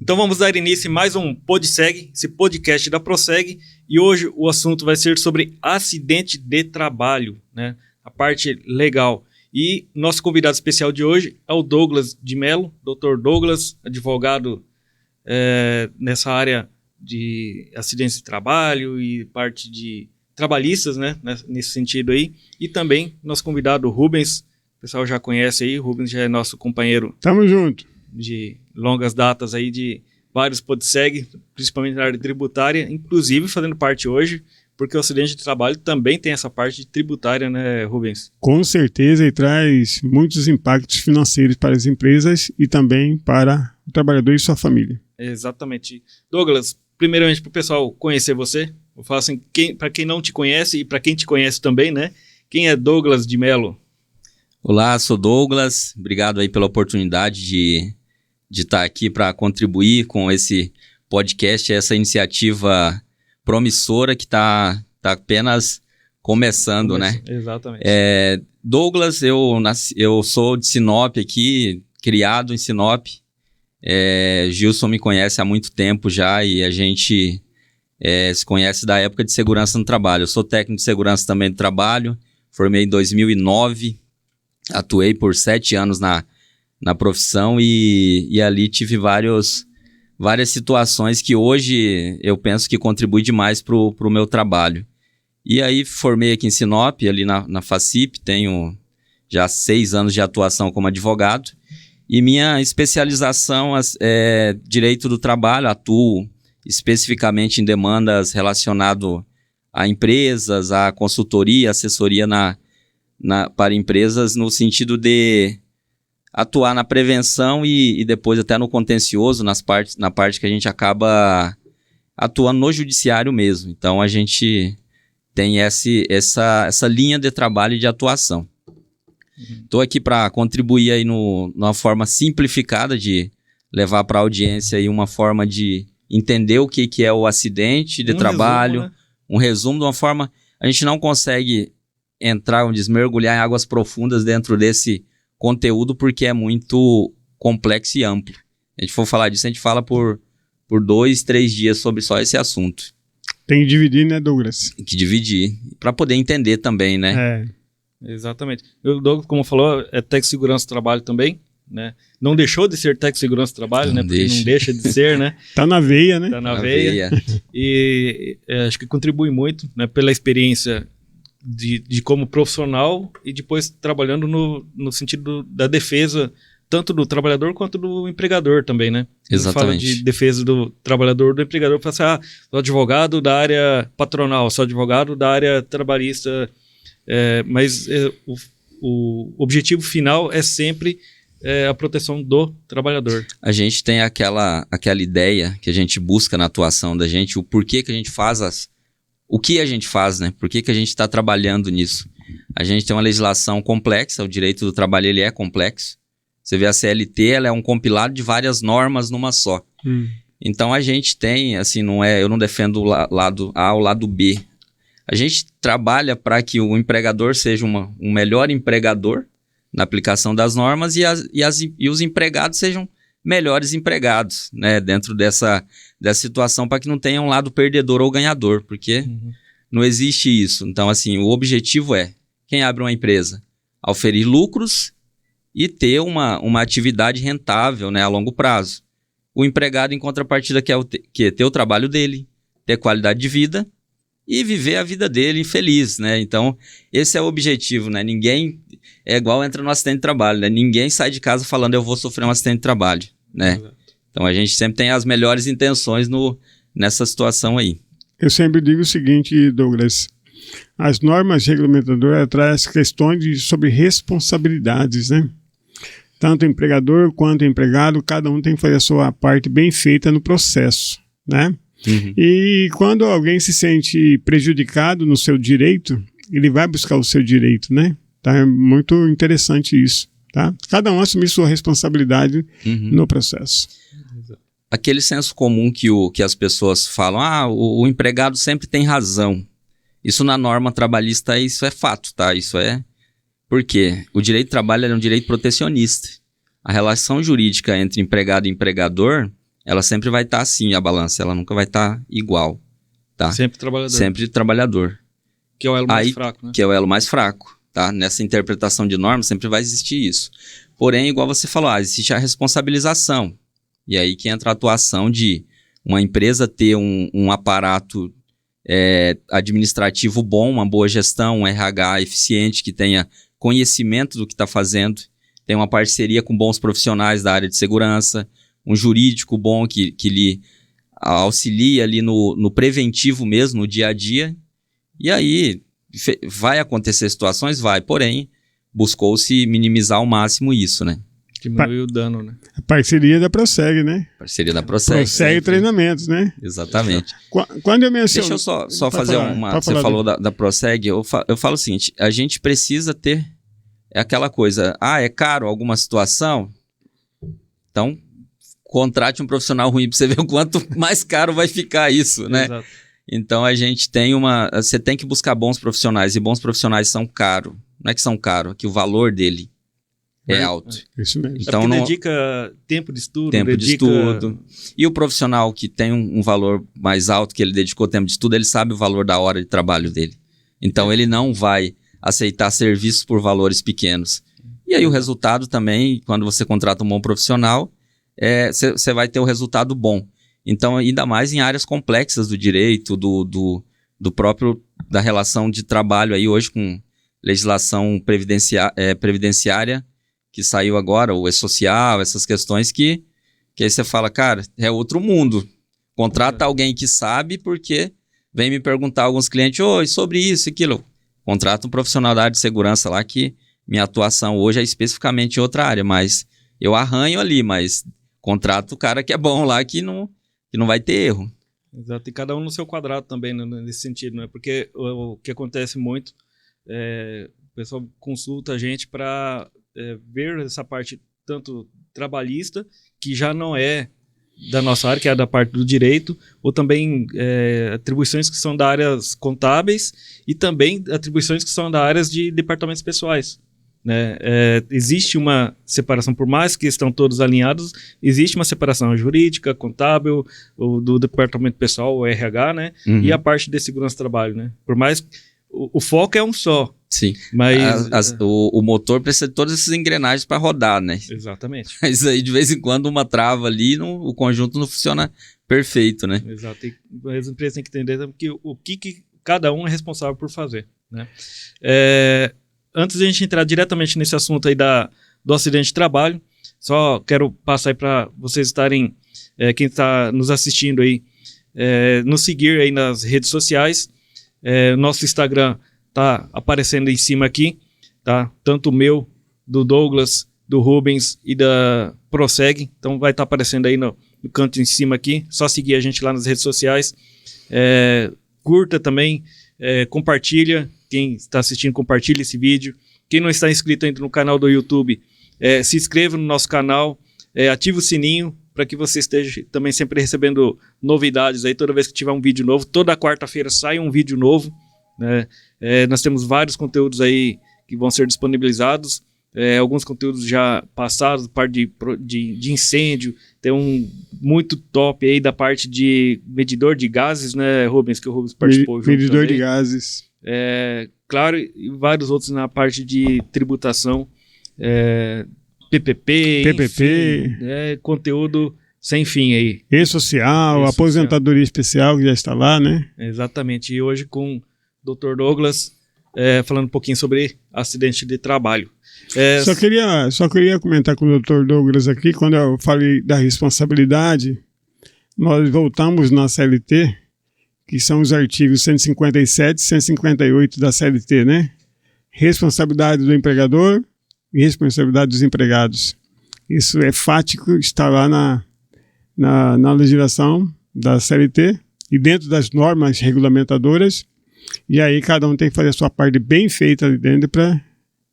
Então vamos dar início a mais um PodSeg, esse podcast da Proseg, e hoje o assunto vai ser sobre acidente de trabalho, né? A parte legal. E nosso convidado especial de hoje é o Douglas de Mello, Dr. Douglas, advogado nessa área de acidentes de trabalho e parte de trabalhistas, né? Nesse sentido aí. E também nosso convidado Rubens, o pessoal já conhece aí, o Rubens já é nosso companheiro. Tamo junto. De longas datas aí de vários PodSeg, principalmente na área tributária, inclusive fazendo parte hoje, porque o acidente de trabalho também tem essa parte tributária, né, Rubens? Com certeza, e traz muitos impactos financeiros para as empresas e também para o trabalhador e sua família. Exatamente. Douglas, primeiramente para o pessoal conhecer você, eu falo assim, para quem não te conhece e para quem te conhece também, né? Quem é Douglas de Mello? Olá, sou Douglas, obrigado aí pela oportunidade de estar aqui para contribuir com esse podcast, essa iniciativa promissora que está apenas começando, né? Exatamente. Douglas, eu sou de Sinop aqui, criado em Sinop. Gilson me conhece há muito tempo já e a gente se conhece da época de segurança no trabalho. Eu sou técnico de segurança também do trabalho, formei em 2009, atuei por 7 anos na profissão e ali tive várias situações que hoje eu penso que contribui demais para o meu trabalho. E aí formei aqui em Sinop, ali na FACIP, tenho já 6 anos de atuação como advogado. E minha especialização é direito do trabalho, atuo especificamente em demandas relacionadas a empresas, a consultoria, assessoria para empresas no sentido de atuar na prevenção e depois até no contencioso, na parte que a gente acaba atuando no judiciário mesmo. Então a gente tem essa linha de trabalho e de atuação. Estou aqui para contribuir aí numa forma simplificada de levar para a audiência aí uma forma de entender o que é o acidente de trabalho, resumo, né? Um resumo de uma forma... A gente não consegue mergulhar em águas profundas dentro desse conteúdo porque é muito complexo e amplo. A gente for falar disso, a gente fala por 2, 3 dias sobre só esse assunto. Tem que dividir, né, Douglas? Tem que dividir, para poder entender também, né? Exatamente. O Douglas, como falou, é técnico de segurança do trabalho também, né? Não deixou de ser técnico de segurança do trabalho, né? Porque não deixa de ser, né? Tá na veia, né? Tá na veia. E acho que contribui muito, né, pela experiência de como profissional e depois trabalhando no sentido da defesa, tanto do trabalhador quanto do empregador também, né? Exatamente. Fala de defesa do trabalhador, do empregador, fala assim, sou advogado da área patronal, sou advogado da área trabalhista, mas o objetivo final é sempre a proteção do trabalhador. A gente tem aquela ideia que a gente busca na atuação da gente, o porquê que a gente faz o que a gente faz, né? Por que a gente está trabalhando nisso? A gente tem uma legislação complexa, o direito do trabalho ele é complexo. Você vê a CLT, ela é um compilado de várias normas numa só. Então a gente tem, assim, eu não defendo o lado A ou o lado B. A gente trabalha para que o empregador seja um melhor empregador na aplicação das normas e os empregados sejam melhores empregados, né, dentro dessa situação, para que não tenha um lado perdedor ou ganhador, porque não existe isso. Então, assim, o objetivo é, quem abre uma empresa, oferir lucros e ter uma atividade rentável, né, a longo prazo. O empregado, em contrapartida, quer ter o trabalho dele, ter qualidade de vida e viver a vida dele feliz, né? Então, esse é o objetivo, né? Ninguém é igual entra no acidente de trabalho, né? Ninguém sai de casa falando eu vou sofrer um acidente de trabalho, né? Exato. Então, a gente sempre tem as melhores intenções nessa situação aí. Eu sempre digo o seguinte, Douglas, as normas regulamentadoras trazem questões sobre responsabilidades, né? Tanto o empregador quanto o empregado, cada um tem que fazer a sua parte bem feita no processo, né? E quando alguém se sente prejudicado no seu direito, ele vai buscar o seu direito, né? Tá? É muito interessante isso, tá? Cada um assumir sua responsabilidade no processo. Aquele senso comum que as pessoas falam, o empregado sempre tem razão. Isso na norma trabalhista, isso é fato, tá? Isso é... Por quê? O direito do trabalho é um direito protecionista. A relação jurídica entre empregado e empregador, ela sempre vai estar assim, a balança, ela nunca vai estar igual, tá? Sempre trabalhador. Sempre trabalhador. Que é o elo mais fraco, né? Que é o elo mais fraco, tá? Nessa interpretação de norma sempre vai existir isso. Porém, igual você falou, existe a responsabilização. E aí que entra a atuação de uma empresa ter um aparato administrativo bom, uma boa gestão, um RH eficiente, que tenha conhecimento do que está fazendo, tem uma parceria com bons profissionais da área de segurança, um jurídico bom que lhe auxilia ali no preventivo mesmo, no dia a dia. E aí, vai acontecer situações? Vai, porém, buscou-se minimizar ao máximo isso, né? Diminuir o dano, né? A parceria da Proseg, né? Parceria da Proseg. Proseg Treinamentos, né? Exatamente. Quando eu menciono... Deixa eu só fazer uma... Você falou da Proseg, eu falo o seguinte, a gente precisa ter aquela coisa, é caro alguma situação? Então, contrate um profissional ruim para você ver o quanto mais caro vai ficar isso, né? Exato. Então, a gente tem você tem que buscar bons profissionais, e bons profissionais são caros. Não é que são caros, é que o valor dele é alto. Isso mesmo. Então, dedica tempo de estudo. De estudo. E o profissional que tem um valor mais alto, que ele dedicou tempo de estudo, ele sabe o valor da hora de trabalho dele. Então, ele não vai aceitar serviços por valores pequenos. E aí, o resultado também, quando você contrata um bom profissional, você vai ter o resultado bom. Então, ainda mais em áreas complexas do direito, do próprio, da relação de trabalho aí hoje com legislação previdenciária, que saiu agora, o E-Social, essas questões que aí você fala, cara, é outro mundo. Contrata alguém que sabe, porque vem me perguntar alguns clientes, sobre isso, aquilo. Contrata um profissional da área de segurança lá, que minha atuação hoje é especificamente em outra área, mas eu arranho ali, mas contrato o cara que é bom lá, que não vai ter erro. Exato, e cada um no seu quadrado também, né, nesse sentido, né? Porque o que acontece muito, o pessoal consulta a gente para ver essa parte tanto trabalhista, que já não é da nossa área, que é da parte do direito, ou também atribuições que são da áreas contábeis e também atribuições que são da áreas de departamentos pessoais. Né? Existe uma separação, por mais que estão todos alinhados, existe uma separação jurídica, contábil, do departamento pessoal, o RH, né? Uhum. E a parte de segurança do trabalho, né? Por mais o foco é um só. Sim, mas o motor precisa de todas essas engrenagens para rodar, né? Exatamente. Mas aí de vez em quando uma trava ali, o conjunto não funciona perfeito, né? Exato, e as empresas têm que entender o que cada um é responsável por fazer, né? Antes de a gente entrar diretamente nesse assunto aí do acidente de trabalho, só quero passar aí para vocês estarem, quem está nos assistindo aí, nos seguir aí nas redes sociais. Nosso Instagram tá aparecendo em cima aqui, tá? Tanto o meu, do Douglas, do Rubens e da Proseg. Então vai estar aparecendo aí no canto em cima aqui. Só seguir a gente lá nas redes sociais. Curta também, compartilha. Quem está assistindo, compartilha esse vídeo. Quem não está inscrito ainda no canal do YouTube, se inscreva no nosso canal, ative o sininho para que você esteja também sempre recebendo novidades aí toda vez que tiver um vídeo novo. Toda quarta-feira sai um vídeo novo, né? Nós temos vários conteúdos aí que vão ser disponibilizados, alguns conteúdos já passados, parte de incêndio, tem um muito top aí da parte de medidor de gases, né, Rubens, que o Rubens participou junto medidor também. De gases. Claro, e vários outros na parte de tributação, PPP, enfim, conteúdo sem fim aí. E-Social, aposentadoria especial que já está lá, né? Exatamente, e hoje com o Dr. Douglas falando um pouquinho sobre acidente de trabalho. Só queria comentar com o Dr. Douglas aqui, quando eu falei da responsabilidade, nós voltamos na CLT, que são os artigos 157 e 158 da CLT, né? Responsabilidade do empregador e responsabilidade dos empregados. Isso é fático, está lá na legislação da CLT e dentro das normas regulamentadoras, e aí cada um tem que fazer a sua parte bem feita ali dentro para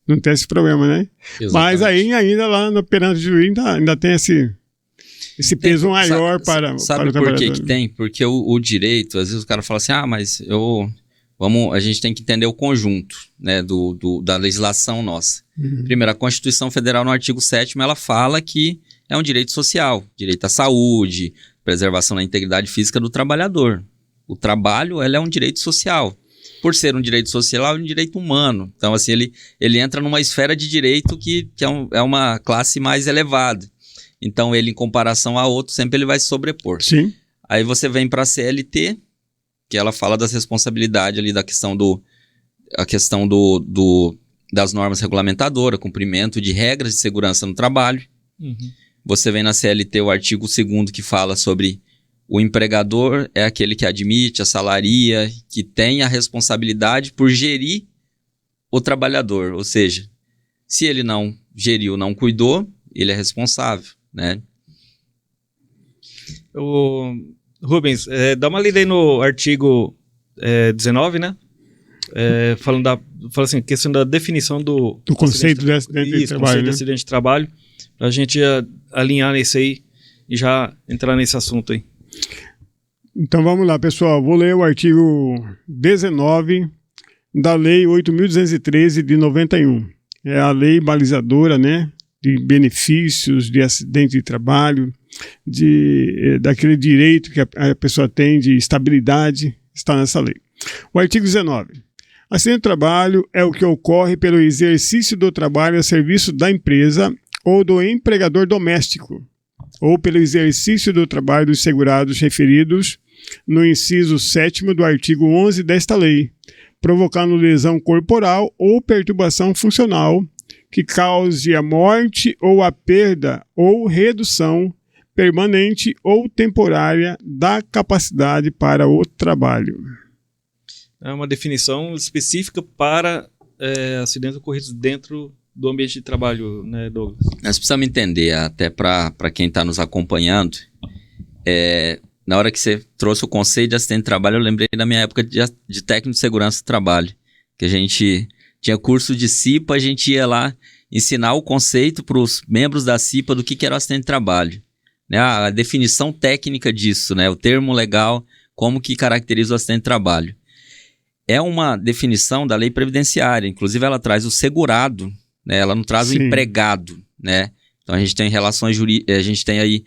não ter esse problema, né? Exatamente. Mas aí ainda lá no perante o juiz ainda tem esse peso maior para o trabalhador. Sabe por que tem? Porque o direito, às vezes o cara fala assim, mas a gente tem que entender o conjunto, né, da legislação nossa. Uhum. Primeiro, a Constituição Federal no artigo 7º, ela fala que é um direito social, direito à saúde, preservação da integridade física do trabalhador. O trabalho, ele é um direito social. Por ser um direito social, é um direito humano. Então, assim, ele entra numa esfera de direito que é uma classe mais elevada. Então, ele, em comparação a outro, sempre ele vai se sobrepor. Sim. Aí você vem para a CLT, que ela fala das responsabilidades ali, da questão das normas regulamentadoras, cumprimento de regras de segurança no trabalho. Uhum. Você vem na CLT o artigo 2º que fala sobre o empregador é aquele que admite, assalaria, que tem a responsabilidade por gerir o trabalhador. Ou seja, se ele não geriu, não cuidou, ele é responsável, né? Rubens, dá uma lida aí no artigo 19, né? Fala assim, questão da definição do conceito de acidente de trabalho. Conceito de acidente de trabalho, para a gente alinhar nesse aí e já entrar nesse assunto aí. Então vamos lá, pessoal. Vou ler o artigo 19 da Lei 8.213 de 91. É a lei balizadora, né, de benefícios de acidente de trabalho, daquele direito que a pessoa tem de estabilidade, está nessa lei. O artigo 19. Acidente de trabalho é o que ocorre pelo exercício do trabalho a serviço da empresa ou do empregador doméstico, ou pelo exercício do trabalho dos segurados referidos no inciso 7º do artigo 11 desta lei, provocando lesão corporal ou perturbação funcional que cause a morte ou a perda ou redução permanente ou temporária da capacidade para o trabalho. É uma definição específica para acidentes ocorridos dentro do ambiente de trabalho, né, Douglas? Nós precisamos entender, até para quem está nos acompanhando, na hora que você trouxe o conceito de acidente de trabalho, eu lembrei da minha época de técnico de segurança do trabalho, que a gente tinha curso de CIPA, a gente ia lá ensinar o conceito para os membros da CIPA do que era o acidente de trabalho. Né? A definição técnica disso, né? O termo legal, como que caracteriza o acidente de trabalho. É uma definição da lei previdenciária, inclusive ela traz o segurado, né? Ela não traz o empregado, né? Então a gente tem relações jurídicas, a gente tem aí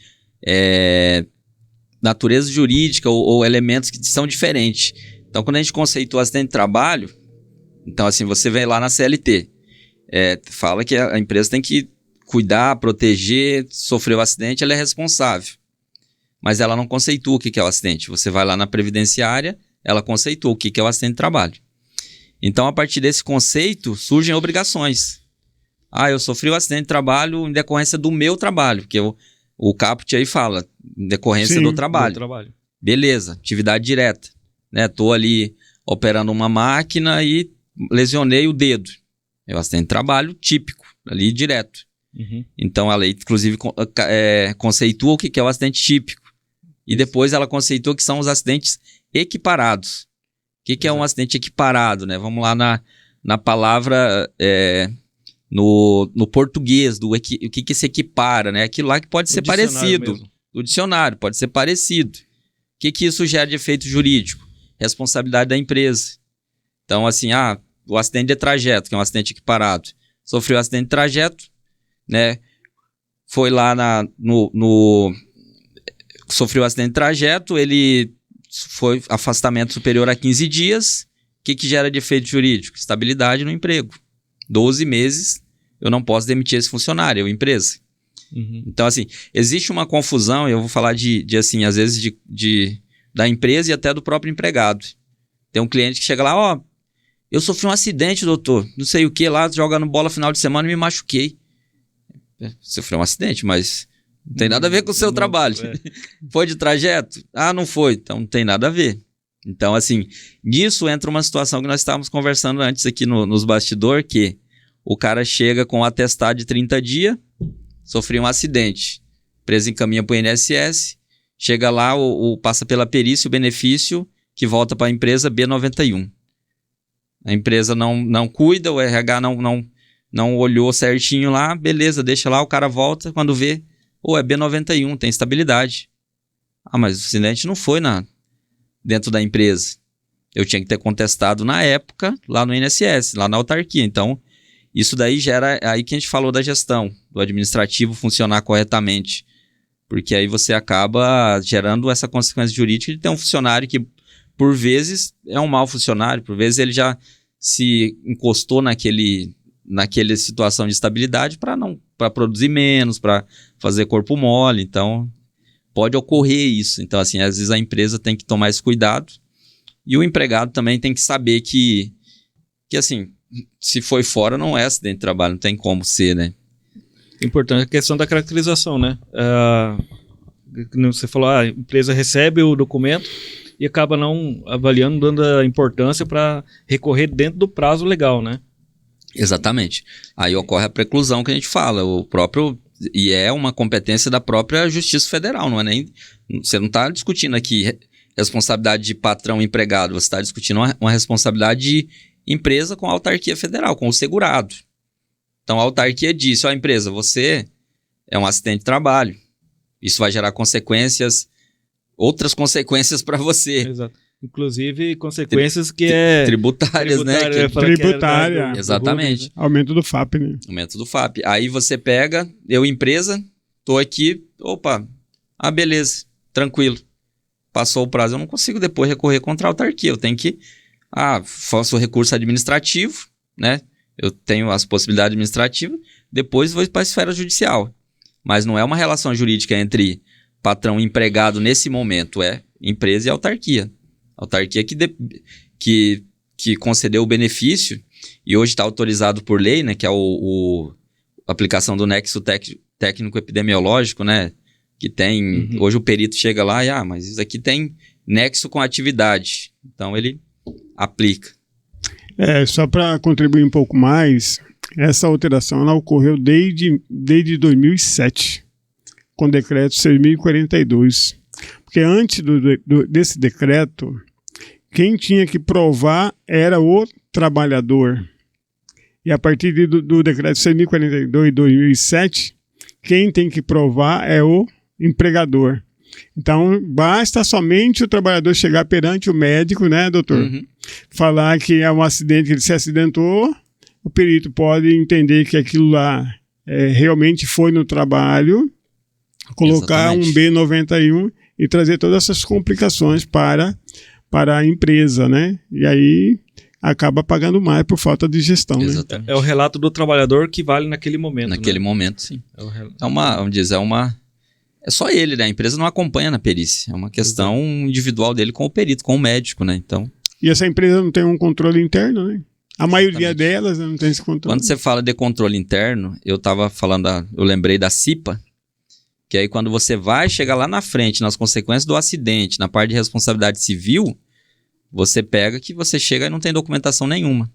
natureza jurídica ou elementos que são diferentes. Então quando a gente conceitua acidente de trabalho, então assim, você vem lá na CLT, fala que a empresa tem que cuidar, proteger, sofreu um acidente, ela é responsável. Mas ela não conceitua o que é o acidente. Você vai lá na previdenciária, ela conceitou o que é o acidente de trabalho. Então, a partir desse conceito, surgem obrigações. Eu sofri um acidente de trabalho em decorrência do meu trabalho, porque o caput aí fala, em decorrência do trabalho. Beleza, atividade direta. Tô ali operando uma máquina e lesionei o dedo. É o acidente de trabalho típico, ali direto. Uhum. Então, a lei, inclusive, conceitua o que é o acidente típico. E depois ela conceitua que são os acidentes equiparados. O que é um acidente equiparado, né? Vamos lá na palavra, no português, o que se equipara, né? Aquilo lá que pode ser parecido. Mesmo. Do dicionário, pode ser parecido. O que isso gera de efeito jurídico? Responsabilidade da empresa. Então, assim, o acidente de trajeto, que é um acidente equiparado. Sofreu um acidente de trajeto, né? Foi lá sofreu um acidente de trajeto, ele foi afastamento superior a 15 dias. O que gera de efeito jurídico? Estabilidade no emprego. 12 meses eu não posso demitir esse funcionário, a empresa. Uhum. Então, assim, existe uma confusão, eu vou falar assim, às vezes da empresa e até do próprio empregado. Tem um cliente que chega lá, eu sofri um acidente, doutor, não sei o que lá, jogando bola final de semana e me machuquei. Sofreu um acidente, mas não tem nada a ver com o seu trabalho. Foi de trajeto? Não foi, então não tem nada a ver. Então, assim, nisso entra uma situação que nós estávamos conversando antes aqui nos bastidores, que o cara chega com um atestado de 30 dias, sofreu um acidente, empresa encaminha para o INSS, chega lá, passa pela perícia o benefício que volta para a empresa B91. A empresa não cuida, o RH não olhou certinho lá, beleza, deixa lá, o cara volta, quando vê, é B91, tem estabilidade. Mas o acidente não foi dentro da empresa. Eu tinha que ter contestado na época, lá no INSS, lá na autarquia. Então, Isso daí gera, aí que a gente falou da gestão, do administrativo funcionar corretamente. Porque aí você acaba gerando essa consequência jurídica de ter um funcionário que, por vezes, é um mau funcionário, por vezes ele já se encostou naquela situação de estabilidade para produzir menos, para fazer corpo mole. Então, pode ocorrer isso. Então, assim, às vezes a empresa tem que tomar esse cuidado e o empregado também tem que saber que assim, se foi fora não é acidente de trabalho, não tem como ser, né? Importante a questão da caracterização, né? Você falou, a empresa recebe o documento e acaba não avaliando, dando a importância para recorrer dentro do prazo legal, né? Exatamente. Aí ocorre a preclusão que a gente fala, e é uma competência da própria Justiça Federal, não é nem... Você não está discutindo aqui responsabilidade de patrão e empregado, você está discutindo uma responsabilidade de empresa com a autarquia federal, com o segurado. Então a autarquia disse, empresa, você é um acidente de trabalho. Isso vai gerar outras consequências para você. Exato. Inclusive consequências que é... Tributárias, né? Tributária. Exatamente. Aumento do FAP, né? Aumento do FAP. Aí você pega, eu empresa, tô aqui, beleza, tranquilo. Passou o prazo, eu não consigo depois recorrer contra a autarquia. Eu tenho que, faço o recurso administrativo, né? Eu tenho as possibilidades administrativas, depois vou para a esfera judicial. Mas não é uma relação jurídica entre patrão e empregado nesse momento, é empresa e autarquia. A autarquia que concedeu o benefício e hoje está autorizado por lei, né? Que é a aplicação do nexo técnico epidemiológico, né? Que tem... Hoje o perito chega lá e, mas isso aqui tem nexo com a atividade. Então, ele aplica. Só para contribuir um pouco mais, essa alteração ela ocorreu desde 2007, com o decreto 6.042. Porque antes desse decreto, quem tinha que provar era o trabalhador. E a partir do decreto 6.042 de 2007, quem tem que provar é o empregador. Então, basta somente o trabalhador chegar perante o médico, né, doutor? Falar que é um acidente, que ele se acidentou, o perito pode entender que aquilo lá realmente foi no trabalho, colocar um B91 e trazer todas essas complicações para a empresa, né? E aí acaba pagando mais por falta de gestão, né? É o relato do trabalhador que vale naquele momento. Naquele momento, sim. É só ele, né? A empresa não acompanha na perícia. É uma questão individual dele com o perito, com o médico, né? Então... E essa empresa não tem um controle interno, né? A maioria delas não tem esse controle. Quando você fala de controle interno, eu lembrei da CIPA, que aí quando você vai chegar lá na frente, nas consequências do acidente, na parte de responsabilidade civil, você pega que você chega e não tem documentação nenhuma.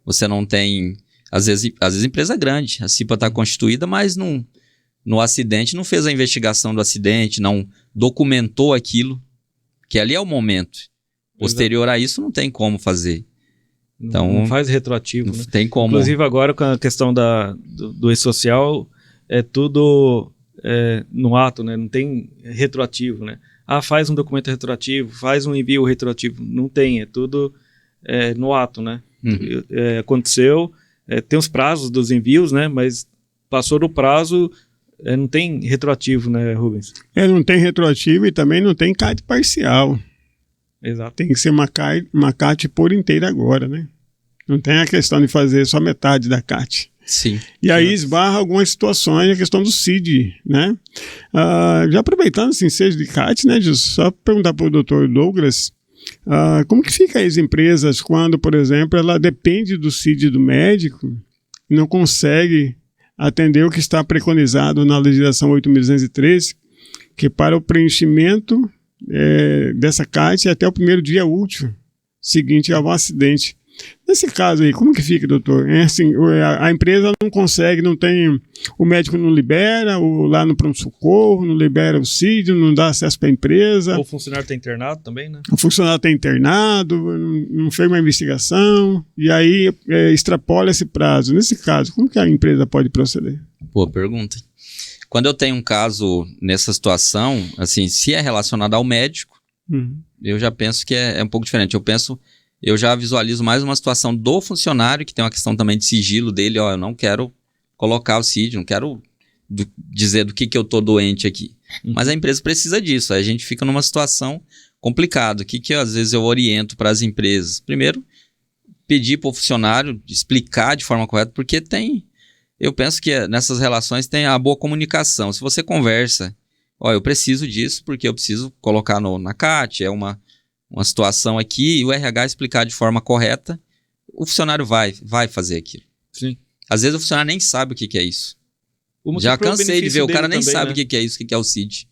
Você não tem... Às vezes empresa grande, a CIPA está constituída, mas no acidente não fez a investigação do acidente, não documentou aquilo, que ali é o momento. Posterior a isso, não tem como fazer. Então, não faz retroativo. Não tem como. Inclusive, agora com a questão do e-social, é tudo no ato, né? Não tem retroativo, né? Faz um documento retroativo, faz um envio retroativo. Não tem, é tudo no ato, né? Aconteceu, tem os prazos dos envios, né? Mas passou do prazo, não tem retroativo, né, Rubens? Não tem retroativo e também não tem CAT parcial. Exato. Tem que ser uma CAT por inteira agora, né? Não tem a questão de fazer só metade da CAT. Sim. E aí esbarra algumas situações, a questão do CID, né? Já aproveitando assim, seja de CAT, né, Gilson? Só perguntar para o doutor Douglas, como que fica as empresas quando, por exemplo, ela depende do CID do médico e não consegue atender o que está preconizado na legislação 8.213, que para o preenchimento dessa CAT até o primeiro dia útil seguinte ao acidente. Nesse caso aí, como que fica, doutor? Assim, a empresa não consegue, não tem, o médico não libera, lá no pronto-socorro, não libera o CID, não dá acesso para a empresa. Ou o funcionário está internado também, né? O funcionário está internado, não fez uma investigação, e aí extrapola esse prazo. Nesse caso, como que a empresa pode proceder? Boa pergunta. Quando eu tenho um caso nessa situação, assim, se é relacionado ao médico, eu já penso que é um pouco diferente. Eu penso eu já visualizo mais uma situação do funcionário, que tem uma questão também de sigilo dele, ó, eu não quero colocar o CID, não quero dizer do que eu tô doente aqui. Mas a empresa precisa disso, aí a gente fica numa situação complicada. O que às vezes eu oriento para as empresas? Primeiro, pedir para o funcionário explicar de forma correta, porque eu penso que nessas relações tem a boa comunicação. Se você conversa, ó, eu preciso disso porque eu preciso colocar na CAT, é uma situação aqui, e o RH explicar de forma correta, o funcionário vai fazer aquilo. Sim. Às vezes o funcionário nem sabe o que é isso. Já cansei de ver, o cara nem também, sabe né? o que é isso, o que é o CID.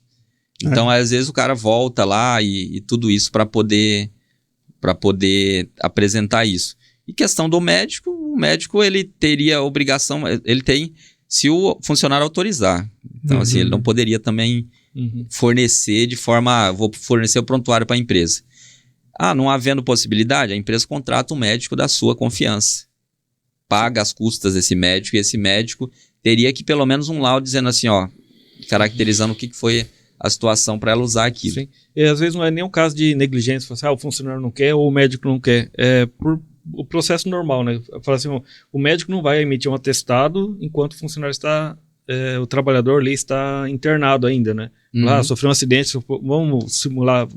Então, às vezes o cara volta lá e tudo isso para poder apresentar isso. E questão do médico, o médico ele teria a obrigação, ele tem, se o funcionário autorizar. Então, assim, ele não poderia também fornecer de forma, vou fornecer o prontuário para a empresa. Não havendo possibilidade, a empresa contrata um médico da sua confiança. Paga as custas desse médico, e esse médico teria que pelo menos um laudo dizendo assim, ó, caracterizando o que foi a situação para ela usar aquilo. Sim. E às vezes não é nem um caso de negligência, o funcionário não quer ou o médico não quer. É por o processo normal, né? Fala assim, o médico não vai emitir um atestado enquanto o funcionário está, o trabalhador ali está internado ainda, né? Sofreu um acidente, vamos simular,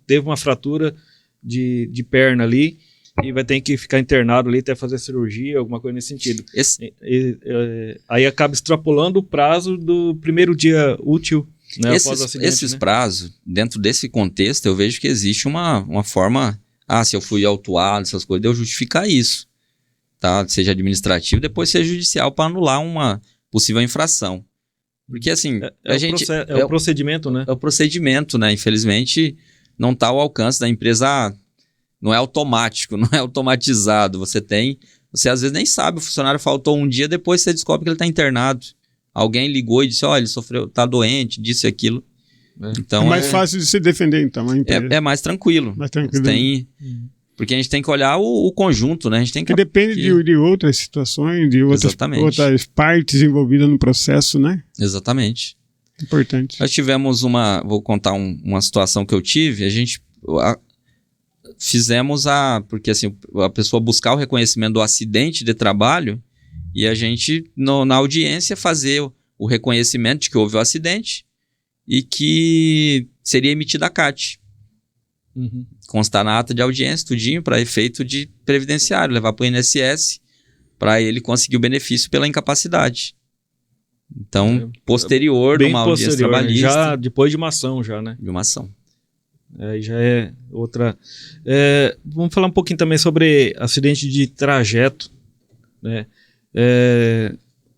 teve uma fratura de perna ali e vai ter que ficar internado ali até fazer cirurgia, alguma coisa nesse sentido. Aí acaba extrapolando o prazo do primeiro dia útil, né, após o acidente. Esses prazos, dentro desse contexto, eu vejo que existe uma forma... se eu fui autuado, essas coisas, eu justificar isso, tá? Seja administrativo, depois seja judicial, para anular uma possível infração. Porque, assim, o procedimento, né? É o procedimento, né? Infelizmente, não está ao alcance da empresa, não é automático, não é automatizado. Você às vezes nem sabe, o funcionário faltou um dia, depois você descobre que ele está internado. Alguém ligou e disse, ele está doente, disse aquilo. Então, é mais fácil de se defender, então. É mais tranquilo. Mais tranquilo. Porque a gente tem que olhar o conjunto, né? A gente tem que depende de outras situações, de outras partes envolvidas no processo, né? Exatamente. Importante. Nós tivemos vou contar uma situação que eu tive, a gente fizemos porque assim, a pessoa buscar o reconhecimento do acidente de trabalho e a gente, na audiência, fazer o reconhecimento de que houve o acidente e que seria emitida a CAT. Constar na ata de audiência, tudinho, para efeito de previdenciário, levar para o INSS para ele conseguir o benefício pela incapacidade. Então, posterior de uma audiência trabalhista. Já depois de uma ação, já, né? De uma ação. Aí já é outra... vamos falar um pouquinho também sobre acidente de trajeto, né?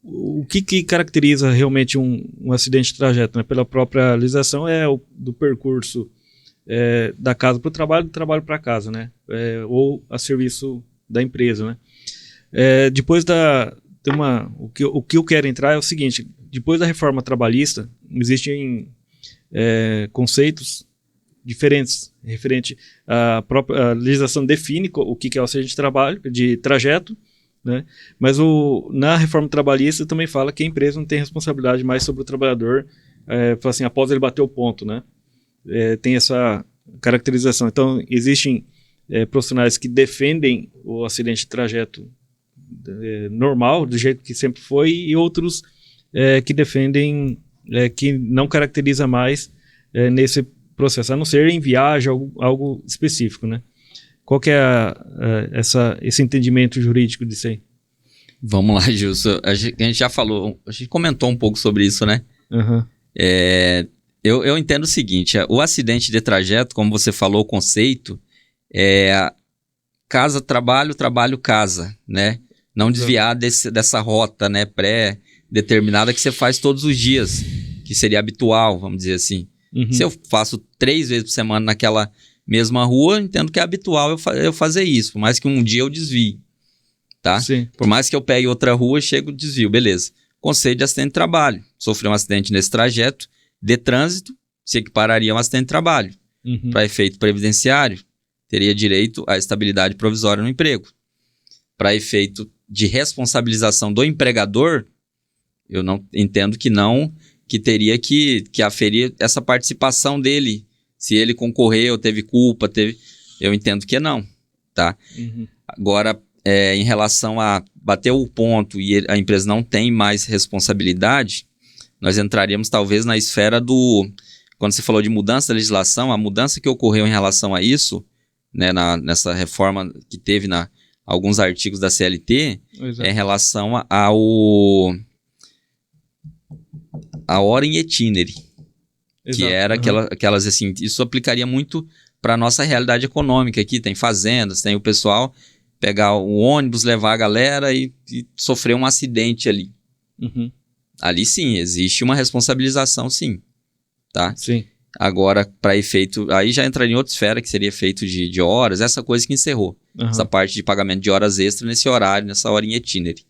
O que caracteriza realmente um acidente de trajeto, né? Pela própria legislação do percurso da casa para o trabalho, do trabalho para casa, né? Ou a serviço da empresa, né? Depois o que eu quero entrar é o seguinte: depois da reforma trabalhista, existem conceitos diferentes referente à própria legislação define o que é o acidente de trajeto, né? Mas na reforma trabalhista também fala que a empresa não tem responsabilidade mais sobre o trabalhador, fala assim, após ele bater o ponto, né? Tem essa caracterização. Então, existem profissionais que defendem o acidente de trajeto normal, do jeito que sempre foi, e outros que defendem que não caracteriza mais nesse processo, a não ser em viagem, algo específico, né? Qual que é esse entendimento jurídico disso aí? Vamos lá, Gilson. A gente já falou, a gente comentou um pouco sobre isso, né? Eu entendo o seguinte, o acidente de trajeto, como você falou, o conceito é casa-trabalho, trabalho-casa, né? Não desviar dessa rota, né, pré-determinada que você faz todos os dias, que seria habitual, vamos dizer assim. Se eu faço 3 vezes por semana naquela mesma rua, entendo que é habitual eu fazer isso, por mais que um dia eu desvie, tá? Sim. Por mais que eu pegue outra rua, chego, desvio, beleza. Conceito de acidente de trabalho. Sofreu um acidente nesse trajeto de trânsito, se equipararia a um acidente de trabalho. Para efeito previdenciário, teria direito à estabilidade provisória no emprego. Para efeito de responsabilização do empregador, eu não entendo que teria que aferir essa participação dele, se ele concorreu, teve culpa, Eu entendo que não, tá? Uhum. Agora, em relação a bater o ponto e a empresa não tem mais responsabilidade, nós entraríamos talvez na esfera do... Quando você falou de mudança da legislação, a mudança que ocorreu em relação a isso, né, nessa reforma que teve alguns artigos da CLT, Exato. é em relação a hora em itinere, que Exato. era Uhum. aquelas assim, isso aplicaria muito para a nossa realidade econômica aqui, tem fazendas, tem o pessoal pegar o ônibus, levar a galera e sofrer um acidente ali. Uhum. Ali sim, existe uma responsabilização sim, tá? Sim. Agora, para efeito, aí já entraria em outra esfera, que seria efeito de horas, essa coisa que encerrou. Uhum. Essa parte de pagamento de horas extras nesse horário, nessa hora em itinere.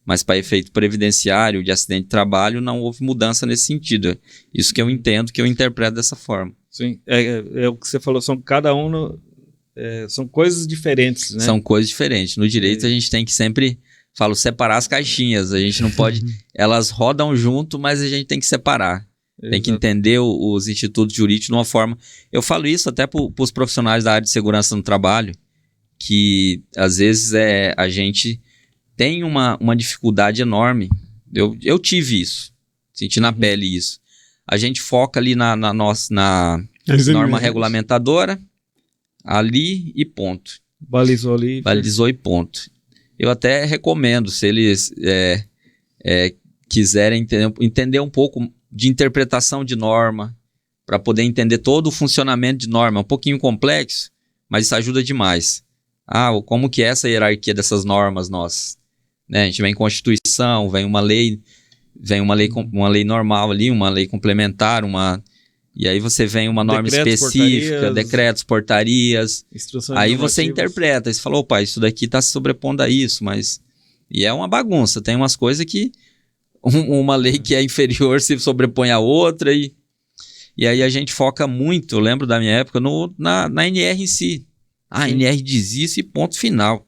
Mas para efeito previdenciário, de acidente de trabalho, não houve mudança nesse sentido. Isso que eu entendo, que eu interpreto dessa forma. Sim. É o que você falou, são cada um... são coisas diferentes, né? São coisas diferentes. No direito, a gente tem que sempre... Falo, separar as caixinhas. A gente não pode... Elas rodam junto, mas a gente tem que separar. Tem que entender os institutos jurídicos de uma forma... Eu falo isso até para os profissionais da área de segurança no trabalho, que às vezes a gente tem uma dificuldade enorme. Eu tive isso. Senti na pele isso. A gente foca ali na norma regulamentadora, ali e ponto. Balizou ali. Balizou e ponto. Eu até recomendo, se eles quiserem entender um pouco de interpretação de norma, para poder entender todo o funcionamento de norma. É um pouquinho complexo, mas isso ajuda demais. Como que é essa hierarquia dessas normas nossas? Né? A gente vem em Constituição, vem uma lei normal ali, uma lei complementar, e aí você vem uma norma específica, decretos, portarias, aí você interpreta, e você fala, opa, isso daqui está se sobrepondo a isso, mas... E é uma bagunça, tem umas coisas que uma lei que é inferior se sobrepõe a outra, e aí a gente foca muito, eu lembro da minha época, na NR em si. A NR diz isso e ponto final.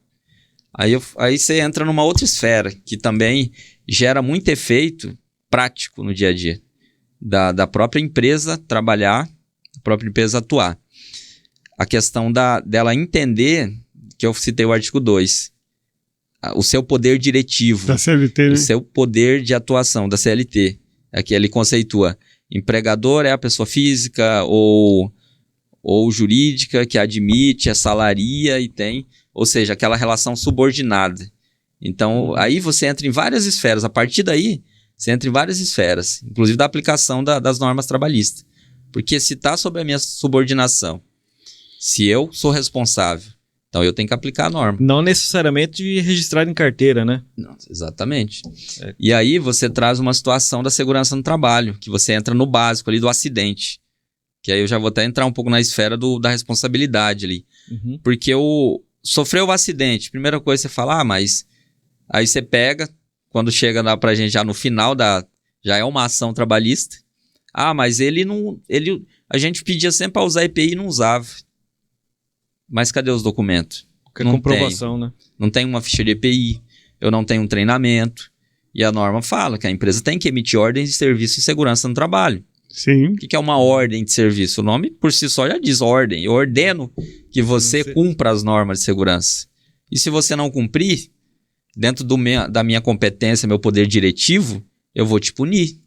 Aí você entra numa outra esfera, que também gera muito efeito prático no dia a dia. Da própria empresa trabalhar, da própria empresa atuar. A questão dela entender, que eu citei o artigo 2, o seu poder diretivo. Da CLT, né? O seu poder de atuação da CLT. Aqui ele conceitua, empregador é a pessoa física ou jurídica que admite, assalaria e tem, ou seja, aquela relação subordinada. Então, aí você entra em várias esferas. A partir daí, você entra em várias esferas, inclusive da aplicação das normas trabalhistas. Porque se está sob a minha subordinação, se eu sou responsável, então eu tenho que aplicar a norma. Não necessariamente registrado em carteira, né? Não, exatamente. E aí você traz uma situação da segurança no trabalho, que você entra no básico ali do acidente. Que aí eu já vou até entrar um pouco na esfera da responsabilidade ali. Uhum. Porque sofreu o acidente, primeira coisa você fala, mas... Aí você pega, quando chega lá pra gente já no final já é uma ação trabalhista. Mas a gente pedia sempre para usar EPI e não usava. Mas cadê os documentos? Que comprovação, né? Não tem uma ficha de EPI, eu não tenho um treinamento. E a norma fala que a empresa tem que emitir ordens de serviço de segurança no trabalho. Sim. O que é uma ordem de serviço? O nome por si só já diz ordem. Eu ordeno que você cumpra as normas de segurança. E se você não cumprir, dentro da minha competência, meu poder diretivo, eu vou te punir.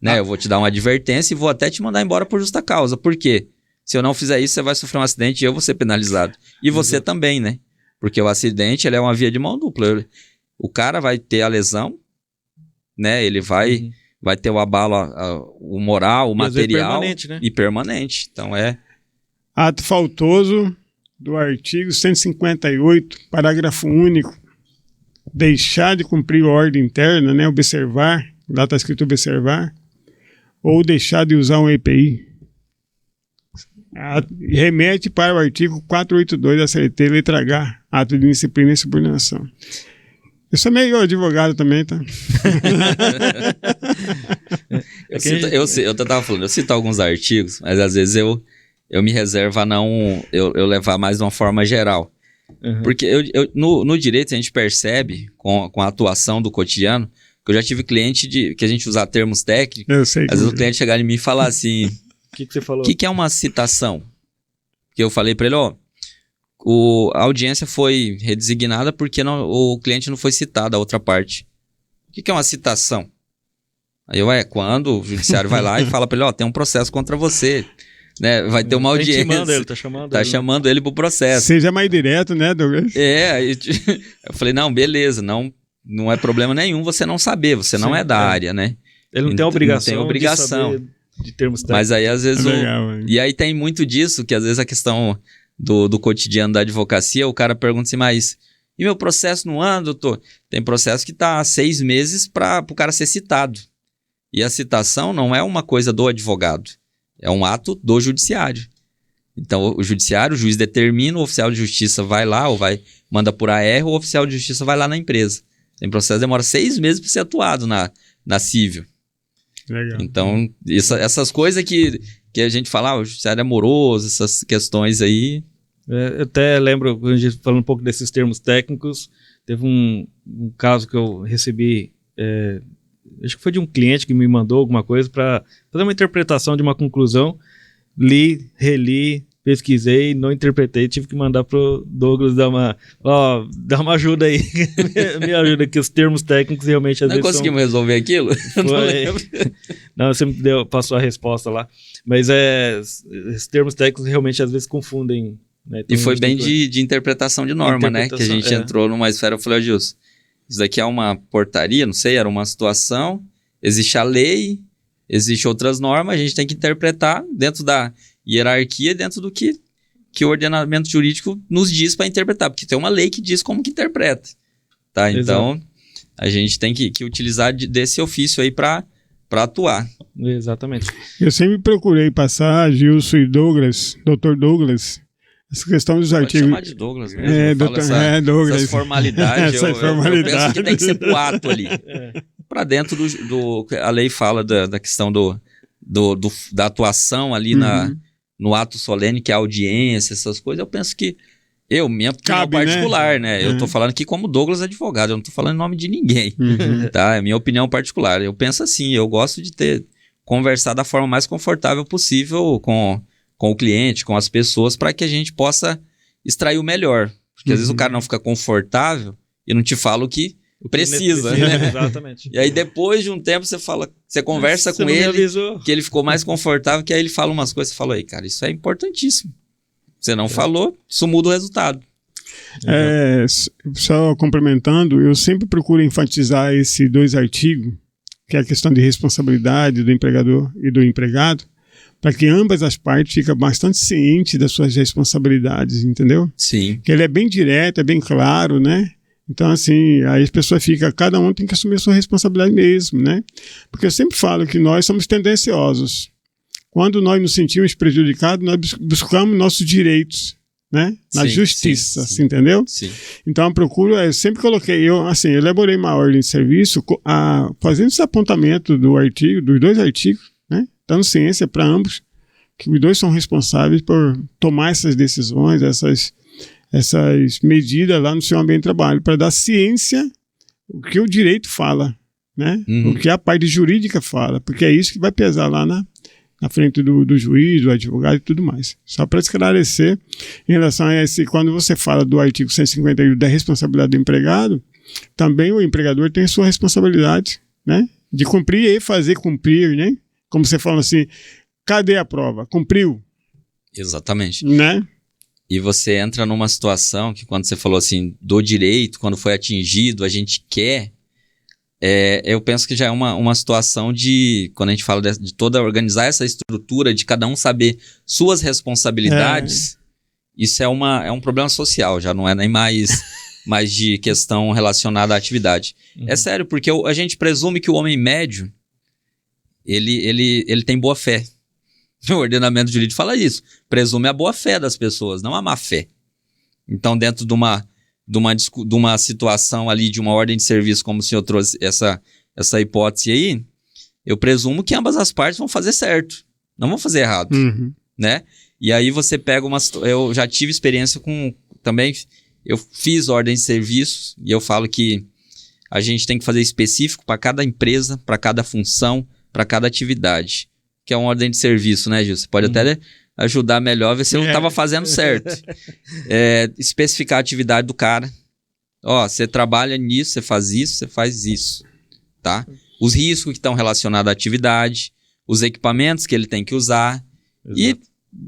Né? Eu vou te dar uma advertência e vou até te mandar embora por justa causa. Por quê? Se eu não fizer isso, você vai sofrer um acidente e eu vou ser penalizado. E você também, né? Porque o acidente ele é uma via de mão dupla. O cara vai ter a lesão, né? Ele vai ter o abalo, o moral, o material permanente, né? E permanente. Então Ato faltoso do artigo 158, parágrafo único. Deixar de cumprir ordem interna, né? Observar, lá está escrito observar, ou deixar de usar um EPI. Remete para o artigo 482 da CLT, letra H, ato de disciplina e subordinação. Eu sou meio advogado também, tá? Eu tava falando, eu cito alguns artigos, mas às vezes eu me reservo a não eu levar mais de uma forma geral. Uhum. Porque no direito a gente percebe, com a atuação do cotidiano, que eu já tive cliente que a gente usa termos técnicos, eu sei às vezes o cliente chegar em mim e falar assim... O que você falou? O que é uma citação? Que eu falei para ele, a audiência foi redesignada porque o cliente não foi citado, a outra parte. O que é uma citação? Aí quando o judiciário vai lá e fala para ele, tem um processo contra você, né? Vai ter uma audiência. Tá chamando ele pro processo. Seja mais direto, né, Douglas? Aí eu falei, não, beleza, não é problema nenhum você não saber, você não é da área, né? Ele não tem obrigação. De termos técnicos. Mas aí, às vezes... E aí tem muito disso, que às vezes a questão do cotidiano da advocacia, o cara pergunta assim, mas... E meu processo não anda, doutor? Tem processo que tá 6 meses para o cara ser citado. E a citação não é uma coisa do advogado. É um ato do judiciário. Então, o judiciário, o juiz determina, o oficial de justiça vai lá, manda por AR, o oficial de justiça vai lá na empresa. Tem processo que demora 6 meses para ser atuado na civil. Legal. Então, essas coisas que a gente fala, o judiciário é moroso, essas questões aí... Eu até lembro, quando a gente falando um pouco desses termos técnicos, teve um caso que eu recebi, acho que foi de um cliente que me mandou alguma coisa para fazer uma interpretação de uma conclusão, li, reli, pesquisei, não interpretei, tive que mandar pro Douglas dar uma ajuda aí, me ajuda, que os termos técnicos realmente às vezes conseguimos resolver aquilo? Não, você me passou a resposta lá, mas os termos técnicos realmente às vezes confundem. Né? Então, e foi bem de interpretação de norma, né? Que a gente entrou numa esfera, eu falei, Gilson, isso daqui é uma portaria, não sei, era uma situação, existe a lei, existe outras normas, a gente tem que interpretar dentro da hierarquia, dentro do que o ordenamento jurídico nos diz para interpretar, porque tem uma lei que diz como que interpreta, tá? Então, a gente tem que utilizar desse ofício aí para atuar. Exatamente. Eu sempre procurei passar, Gilson e Douglas, Dr. Douglas, essa questão dos artigos... Pode chamar de Douglas mesmo. Douglas. Essas formalidades, eu penso que tem que ser pro ato ali. Para dentro a lei fala da questão da atuação ali no ato solene, que é a audiência, essas coisas. Eu penso que minha opinião particular, né? Eu tô falando aqui como Douglas advogado, eu não tô falando em nome de ninguém, tá? É minha opinião particular. Eu penso assim, eu gosto de conversar da forma mais confortável possível com o cliente, com as pessoas, para que a gente possa extrair o melhor. Porque às vezes o cara não fica confortável e não te fala o que precisa, né? Exatamente. E aí depois de um tempo você conversa com ele, que ele ficou mais confortável, que aí ele fala umas coisas, você fala, aí cara, isso é importantíssimo. Você não falou, isso muda o resultado. Só complementando, eu sempre procuro enfatizar esses 2 artigos, que é a questão de responsabilidade do empregador e do empregado, para que ambas as partes fiquem bastante cientes das suas responsabilidades, entendeu? Sim. Que ele é bem direto, é bem claro, né? Então, assim, aí as pessoas cada um tem que assumir a sua responsabilidade mesmo, né? Porque eu sempre falo que nós somos tendenciosos. Quando nós nos sentimos prejudicados, nós buscamos nossos direitos, né? Na justiça, sim. Entendeu? Sim. Então, eu procuro, eu sempre coloquei, elaborei uma ordem de serviço fazendo esse apontamento dos 2 artigos, né? Dando ciência para ambos, que os 2 são responsáveis por tomar essas decisões, essas medidas lá no seu ambiente de trabalho, para dar ciência o que o direito fala, né? O que a parte jurídica fala, porque é isso que vai pesar lá na frente do juiz, do advogado e tudo mais. Só para esclarecer, em relação a quando você fala do artigo 151 da responsabilidade do empregado, também o empregador tem a sua responsabilidade, né? De cumprir e fazer cumprir, né? Como você fala assim, cadê a prova? Cumpriu? Exatamente. Né? E você entra numa situação que quando você falou assim, do direito, quando foi atingido, a gente quer, eu penso que já é uma situação quando a gente fala de toda organizar essa estrutura, de cada um saber suas responsabilidades, isso é um problema social, já não é nem mais de questão relacionada à atividade. É sério, porque a gente presume que o homem médio, ele tem boa fé. O ordenamento jurídico fala isso. Presume a boa fé das pessoas, não a má fé. Então, dentro de uma situação ali, de uma ordem de serviço, como o senhor trouxe essa hipótese aí, eu presumo que ambas as partes vão fazer certo. Não vão fazer errado. Né? E aí você pega eu já tive experiência também, eu fiz ordem de serviços, e eu falo que a gente tem que fazer específico para cada empresa, para cada função, para cada atividade, que é uma ordem de serviço, né, Gil? Você pode até ajudar melhor, ver se eu não estava fazendo certo. Especificar a atividade do cara. Ó, você trabalha nisso, você faz isso, você faz isso, tá? Os riscos que estão relacionados à atividade, os equipamentos que ele tem que usar. Exato. E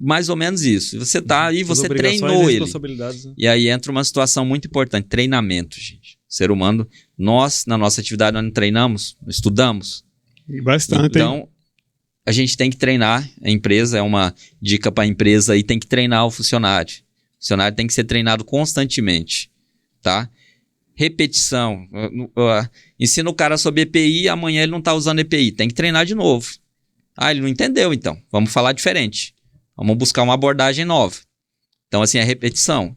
mais ou menos isso. Você tá aí, você treinou ele. Né? E aí entra uma situação muito importante, treinamento, gente. O ser humano, nós, na nossa atividade, nós não treinamos, estudamos. Bastante. Então, a gente tem que treinar. A empresa, é uma dica para a empresa aí, tem que treinar o funcionário. O funcionário tem que ser treinado constantemente, tá? Repetição. Ensina o cara sobre EPI, amanhã ele não está usando EPI. Tem que treinar de novo. Ah, ele não entendeu, então. Vamos falar diferente. Vamos buscar uma abordagem nova. Então, assim, é repetição.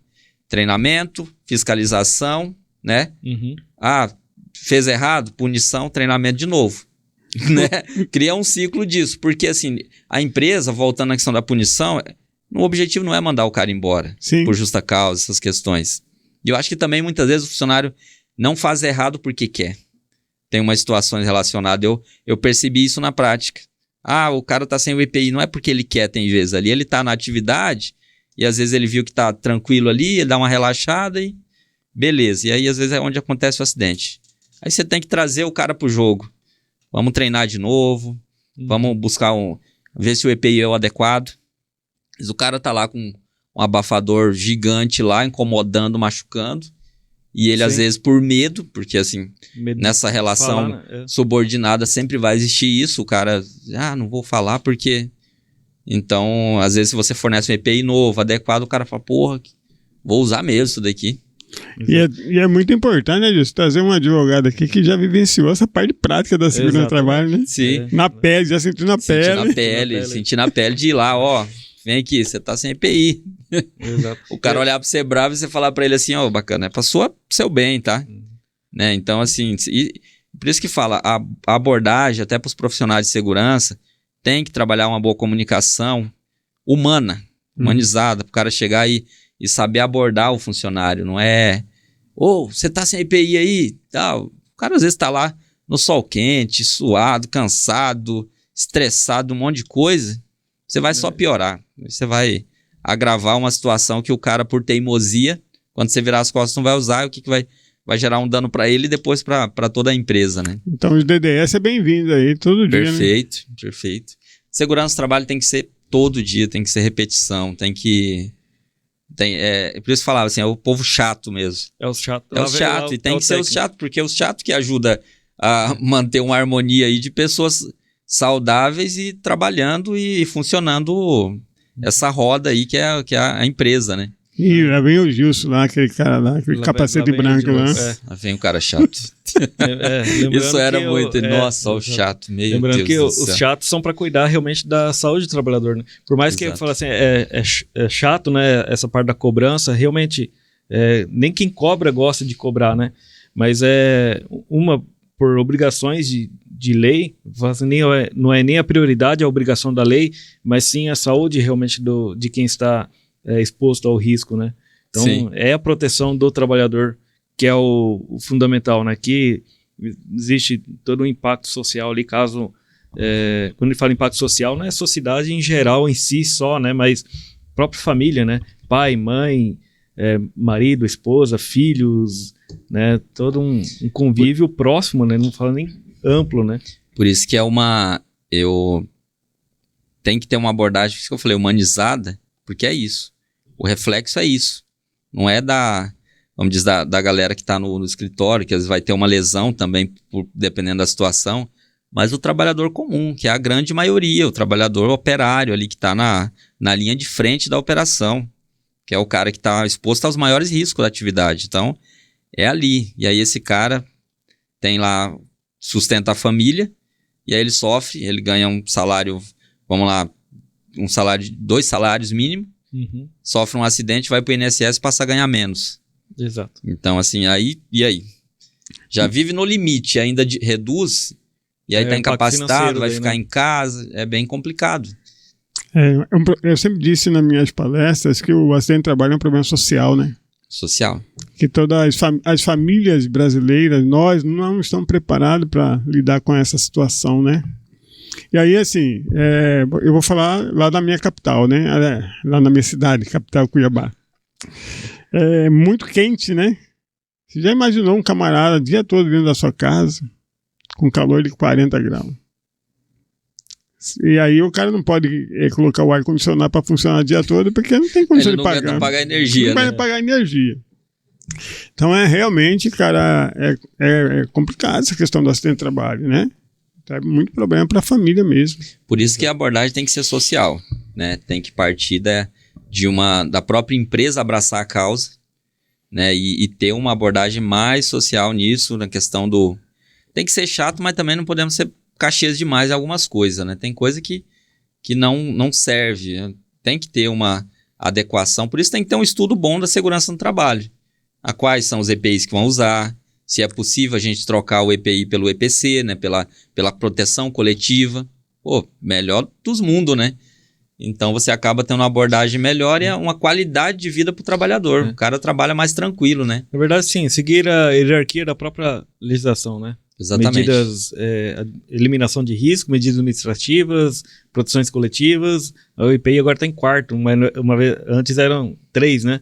Treinamento, fiscalização, né? Uhum. Ah, fez errado? Punição, treinamento de novo. Né? Cria um ciclo disso. Porque, assim, a empresa, voltando à questão da punição, o objetivo não é mandar o cara embora. Sim. Por justa causa, essas questões. E eu acho que também, muitas vezes, o funcionário não faz errado porque quer. Tem umas situações relacionadas. Eu percebi isso na prática. Ah, o cara tá sem o EPI. Não é porque ele quer, tem vezes ali. Ele tá na atividade e às vezes ele viu que tá tranquilo ali, ele dá uma relaxada e beleza. E aí, às vezes, é onde acontece o acidente. Aí você tem que trazer o cara pro jogo. Vamos treinar de novo. Vamos buscar ver se o EPI é o adequado. Mas o cara tá lá com um abafador gigante lá, incomodando, machucando. E ele, às vezes, por medo, porque assim, nessa relação subordinada sempre vai existir isso. O cara, não vou falar porque... Então, às vezes, se você fornece um EPI novo, adequado, o cara fala, porra, vou usar mesmo isso daqui. E é muito importante, né, Gilson, trazer um advogado aqui que já vivenciou essa parte prática da segurança do trabalho, né? Sim. Na pele, já sentiu na pele. Sentir na pele de ir lá, ó, vem aqui, você tá sem EPI. Exato. O cara olhar pra você bravo e você falar pra ele assim, ó, bacana, é pra seu bem, tá? Né? Então, assim, por isso que fala, a abordagem, até pros profissionais de segurança, tem que trabalhar uma boa comunicação humanizada, pro cara chegar e saber abordar o funcionário, não é... você tá sem EPI aí? Tal. O cara às vezes tá lá no sol quente, suado, cansado, estressado, um monte de coisa. Você vai só piorar. Você vai agravar uma situação que o cara, por teimosia, quando você virar as costas, não vai usar, o que vai gerar um dano para ele e depois para toda a empresa, né? Então o DDS é bem-vindo aí todo dia, perfeito, né? Perfeito. Segurança do trabalho tem que ser todo dia, tem que ser repetição, tem que... por isso que falava assim, é o povo chato mesmo. É o chato. É o chato, e tem que ser o chato, porque é o chato que ajuda a manter uma harmonia aí de pessoas saudáveis e trabalhando e funcionando essa roda aí que é a empresa, né? E lá vem o Gilson lá, aquele cara lá, aquele capacete branco lá. Lá vem o cara chato. Isso era muito. Nossa, o chato, meio lembrando que os chatos são para cuidar realmente da saúde do trabalhador, né? Por mais que eu fale assim, é chato, né? Essa parte da cobrança, realmente, nem quem cobra gosta de cobrar, né? Mas por obrigações de lei, não é nem a prioridade, a obrigação da lei, mas sim a saúde realmente de quem está exposto ao risco, né? Então, sim, é a proteção do trabalhador que é o fundamental, né? Que existe todo um impacto social ali, caso... quando ele fala impacto social, não é a sociedade em geral em si só, né? Mas própria família, né? Pai, mãe, marido, esposa, filhos, né? Todo um convívio próximo, né? Não fala nem amplo, né? Por isso que tem que ter uma abordagem, isso que eu falei, humanizada, porque é isso. O reflexo é isso. Não é vamos dizer, da galera que está no escritório, que às vezes vai ter uma lesão também, dependendo da situação, mas o trabalhador comum, que é a grande maioria, o trabalhador operário ali que está na linha de frente da operação, que é o cara que está exposto aos maiores riscos da atividade. Então, é ali. E aí esse cara tem lá, sustenta a família, e aí ele sofre, ele ganha um salário, vamos lá, 2 salários mínimo, sofre um acidente, vai para o INSS e passa a ganhar menos. Exato. Então, assim, e aí? Já vive no limite, ainda reduz, e aí está incapacitado, vai ficar em casa, é bem complicado. Eu sempre disse nas minhas palestras que o acidente de trabalho é um problema social, né? Social. Que todas as famílias brasileiras, nós não estamos preparados para lidar com essa situação, né? E aí, assim, eu vou falar lá da minha capital, né? Lá na minha cidade, capital Cuiabá. É muito quente, né? Você já imaginou um camarada o dia todo dentro da sua casa, com calor de 40 graus? E aí o cara não pode colocar o ar-condicionado para funcionar o dia todo, porque não tem condição de pagar. Ele não pagar energia, não vai pagar energia. Então, realmente, cara, é complicado essa questão do acidente de trabalho, né? É muito problema para a família mesmo. Por isso que a abordagem tem que ser social, né? Tem que partir da própria empresa abraçar a causa, né? E ter uma abordagem mais social nisso, na questão do... Tem que ser chato, mas também não podemos ser cachês demais em algumas coisas, né? Tem coisa que não serve, né? Tem que ter uma adequação. Por isso tem que ter um estudo bom da segurança no trabalho. A quais são os EPIs que vão usar, se é possível a gente trocar o EPI pelo EPC, né? Pela proteção coletiva. Pô, melhor dos mundos, né? Então você acaba tendo uma abordagem melhor e uma qualidade de vida para o trabalhador. O cara trabalha mais tranquilo, né? Na verdade, sim, seguir a hierarquia da própria legislação, né? Exatamente. Medidas, eliminação de risco, medidas administrativas, proteções coletivas. O IPI agora está em quarto. Uma vez, antes eram 3, né?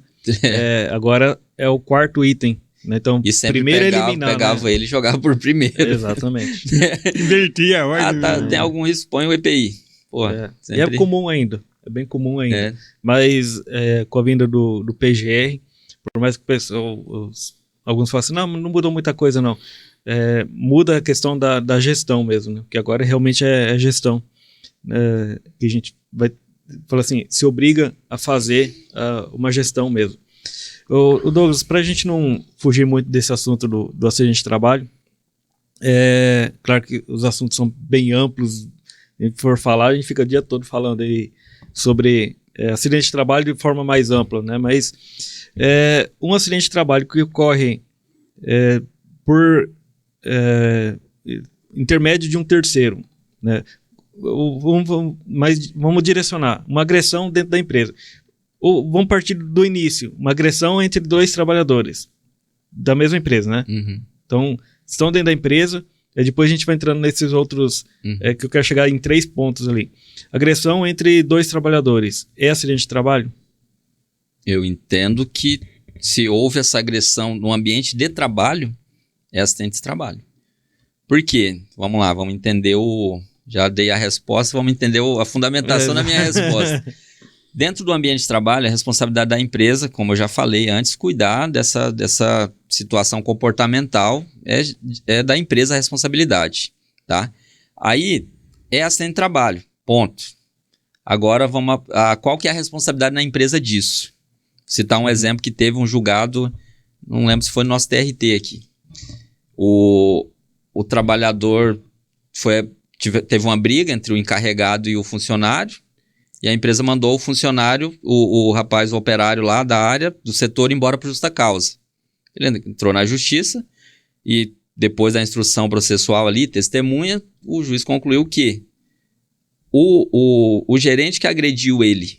Agora é o quarto item. Né? Então, e sempre primeiro eliminar. Pegava ele e jogava por primeiro. Exatamente. Invertia a ordem. Tem algum risco, põe o EPI. Pô, sempre... E é comum ainda. É bem comum ainda. Mas com a vinda do PGR, por mais que alguns falam assim, não mudou muita coisa, não. Muda a questão da gestão mesmo, né? Que agora realmente é gestão. Que a gente vai falar assim, se obriga a fazer uma gestão mesmo. O Douglas, para a gente não fugir muito desse assunto do acidente de trabalho, claro que os assuntos são bem amplos, se for falar, a gente fica o dia todo falando aí sobre acidente de trabalho de forma mais ampla, né? Mas um acidente de trabalho que ocorre por intermédio de um terceiro, né? Vamos direcionar uma agressão dentro da empresa. Ou vamos partir do início, uma agressão entre 2 trabalhadores da mesma empresa, né? Uhum. Então, estão dentro da empresa, depois a gente vai entrando nesses outros, que eu quero chegar em 3 pontos ali. Agressão entre 2 trabalhadores, é acidente de trabalho? Eu entendo que se houve essa agressão no ambiente de trabalho, é acidente de trabalho. Por quê? Vamos lá, vamos entender já dei a resposta, vamos entender a fundamentação da minha resposta. Dentro do ambiente de trabalho, a responsabilidade da empresa, como eu já falei antes, cuidar dessa situação comportamental é da empresa a responsabilidade, tá? Aí, é acidente de trabalho, ponto. Agora, qual que é a responsabilidade na empresa disso? Vou citar um exemplo que teve um julgado, não lembro se foi no nosso TRT aqui. O trabalhador teve uma briga entre o encarregado e o funcionário, e a empresa mandou o funcionário, o rapaz, o operário lá da área, do setor, embora por justa causa. Ele entrou na justiça e depois da instrução processual ali, testemunha, o juiz concluiu que o gerente que agrediu ele,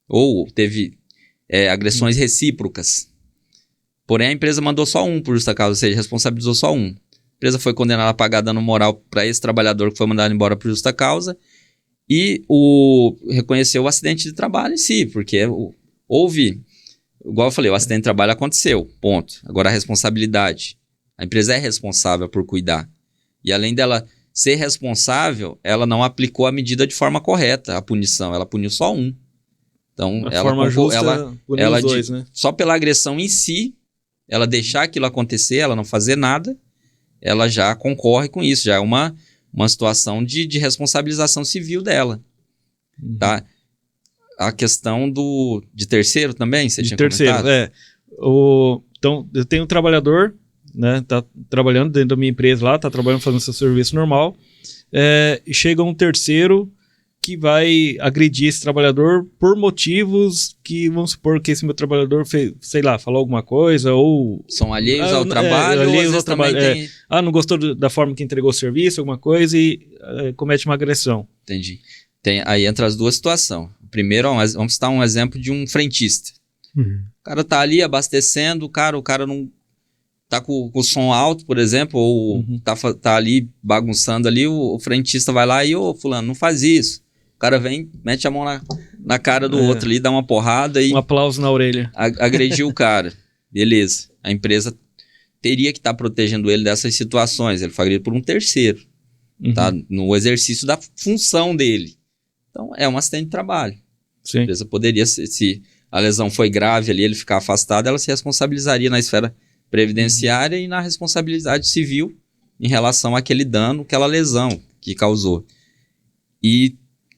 ou teve agressões recíprocas, porém a empresa mandou só um por justa causa, ou seja, responsabilizou só um. A empresa foi condenada a pagar dano moral para esse trabalhador que foi mandado embora por justa causa, e reconheceu o acidente de trabalho em si, porque houve, igual eu falei, o acidente de trabalho aconteceu, ponto. Agora a responsabilidade, a empresa é responsável por cuidar. E além dela ser responsável, ela não aplicou a medida de forma correta, a punição, ela puniu só um. Então, ela os dois, né? Só pela agressão em si, ela deixar aquilo acontecer, ela não fazer nada, ela já concorre com isso, já é uma situação de responsabilização civil dela, tá? A questão de terceiro também, você tinha comentado? Então, eu tenho um trabalhador, né, tá trabalhando dentro da minha empresa lá, tá trabalhando, fazendo seu serviço normal, e chega um terceiro que vai agredir esse trabalhador por motivos que, vamos supor que esse meu trabalhador fez, sei lá, falou alguma coisa, ou... São alheios ao trabalho, alheios ao trabalho, não gostou da forma que entregou o serviço, alguma coisa, e comete uma agressão. Entendi. Aí entra as duas situações. Primeiro, vamos citar um exemplo de um frentista. O cara tá ali abastecendo, o cara não... tá com o som alto, por exemplo, ou tá ali bagunçando ali, o frentista vai lá e, fulano, não faz isso. O cara vem, mete a mão na cara do outro ali, dá uma porrada e... Um aplauso na orelha. Agrediu o cara. Beleza. A empresa teria que estar protegendo ele dessas situações. Ele foi agredido por um terceiro. Tá? No exercício da função dele. Então, é um acidente de trabalho. Sim. A empresa poderia, se a lesão foi grave ali, ele ficar afastado, ela se responsabilizaria na esfera previdenciária e na responsabilidade civil em relação àquele dano, aquela lesão que causou. E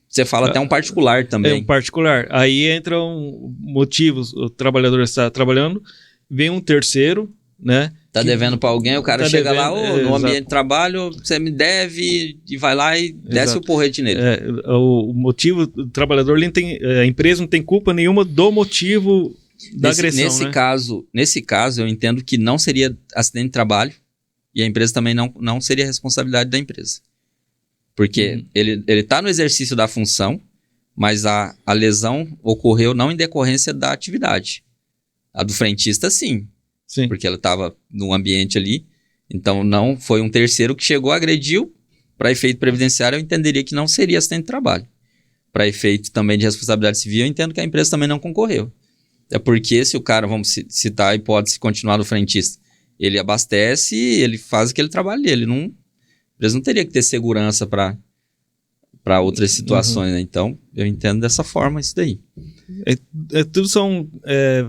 você fala até um particular também. É um particular. Aí entram motivos, o trabalhador está trabalhando, vem um terceiro, né? Tá devendo para alguém, o cara chega devendo, lá, no ambiente de trabalho, você me deve, e vai lá e desce o porrete nele. O motivo, o trabalhador, ele não tem, a empresa não tem culpa nenhuma do motivo da agressão, Nesse caso, eu entendo que não seria acidente de trabalho e a empresa também não seria responsabilidade da empresa. Porque ele está no exercício da função, mas a lesão ocorreu não em decorrência da atividade. A do frentista, sim. Porque ela estava no ambiente ali. Então, não foi um terceiro que chegou, agrediu. Para efeito previdenciário, eu entenderia que não seria acidente de trabalho. Para efeito também de responsabilidade civil, eu entendo que a empresa também não concorreu. É porque se o cara, vamos citar a hipótese continuar do frentista, ele abastece, ele faz aquele trabalho dele. A empresa não teria que ter segurança para outras situações, né? Então, eu entendo dessa forma isso daí. Tudo são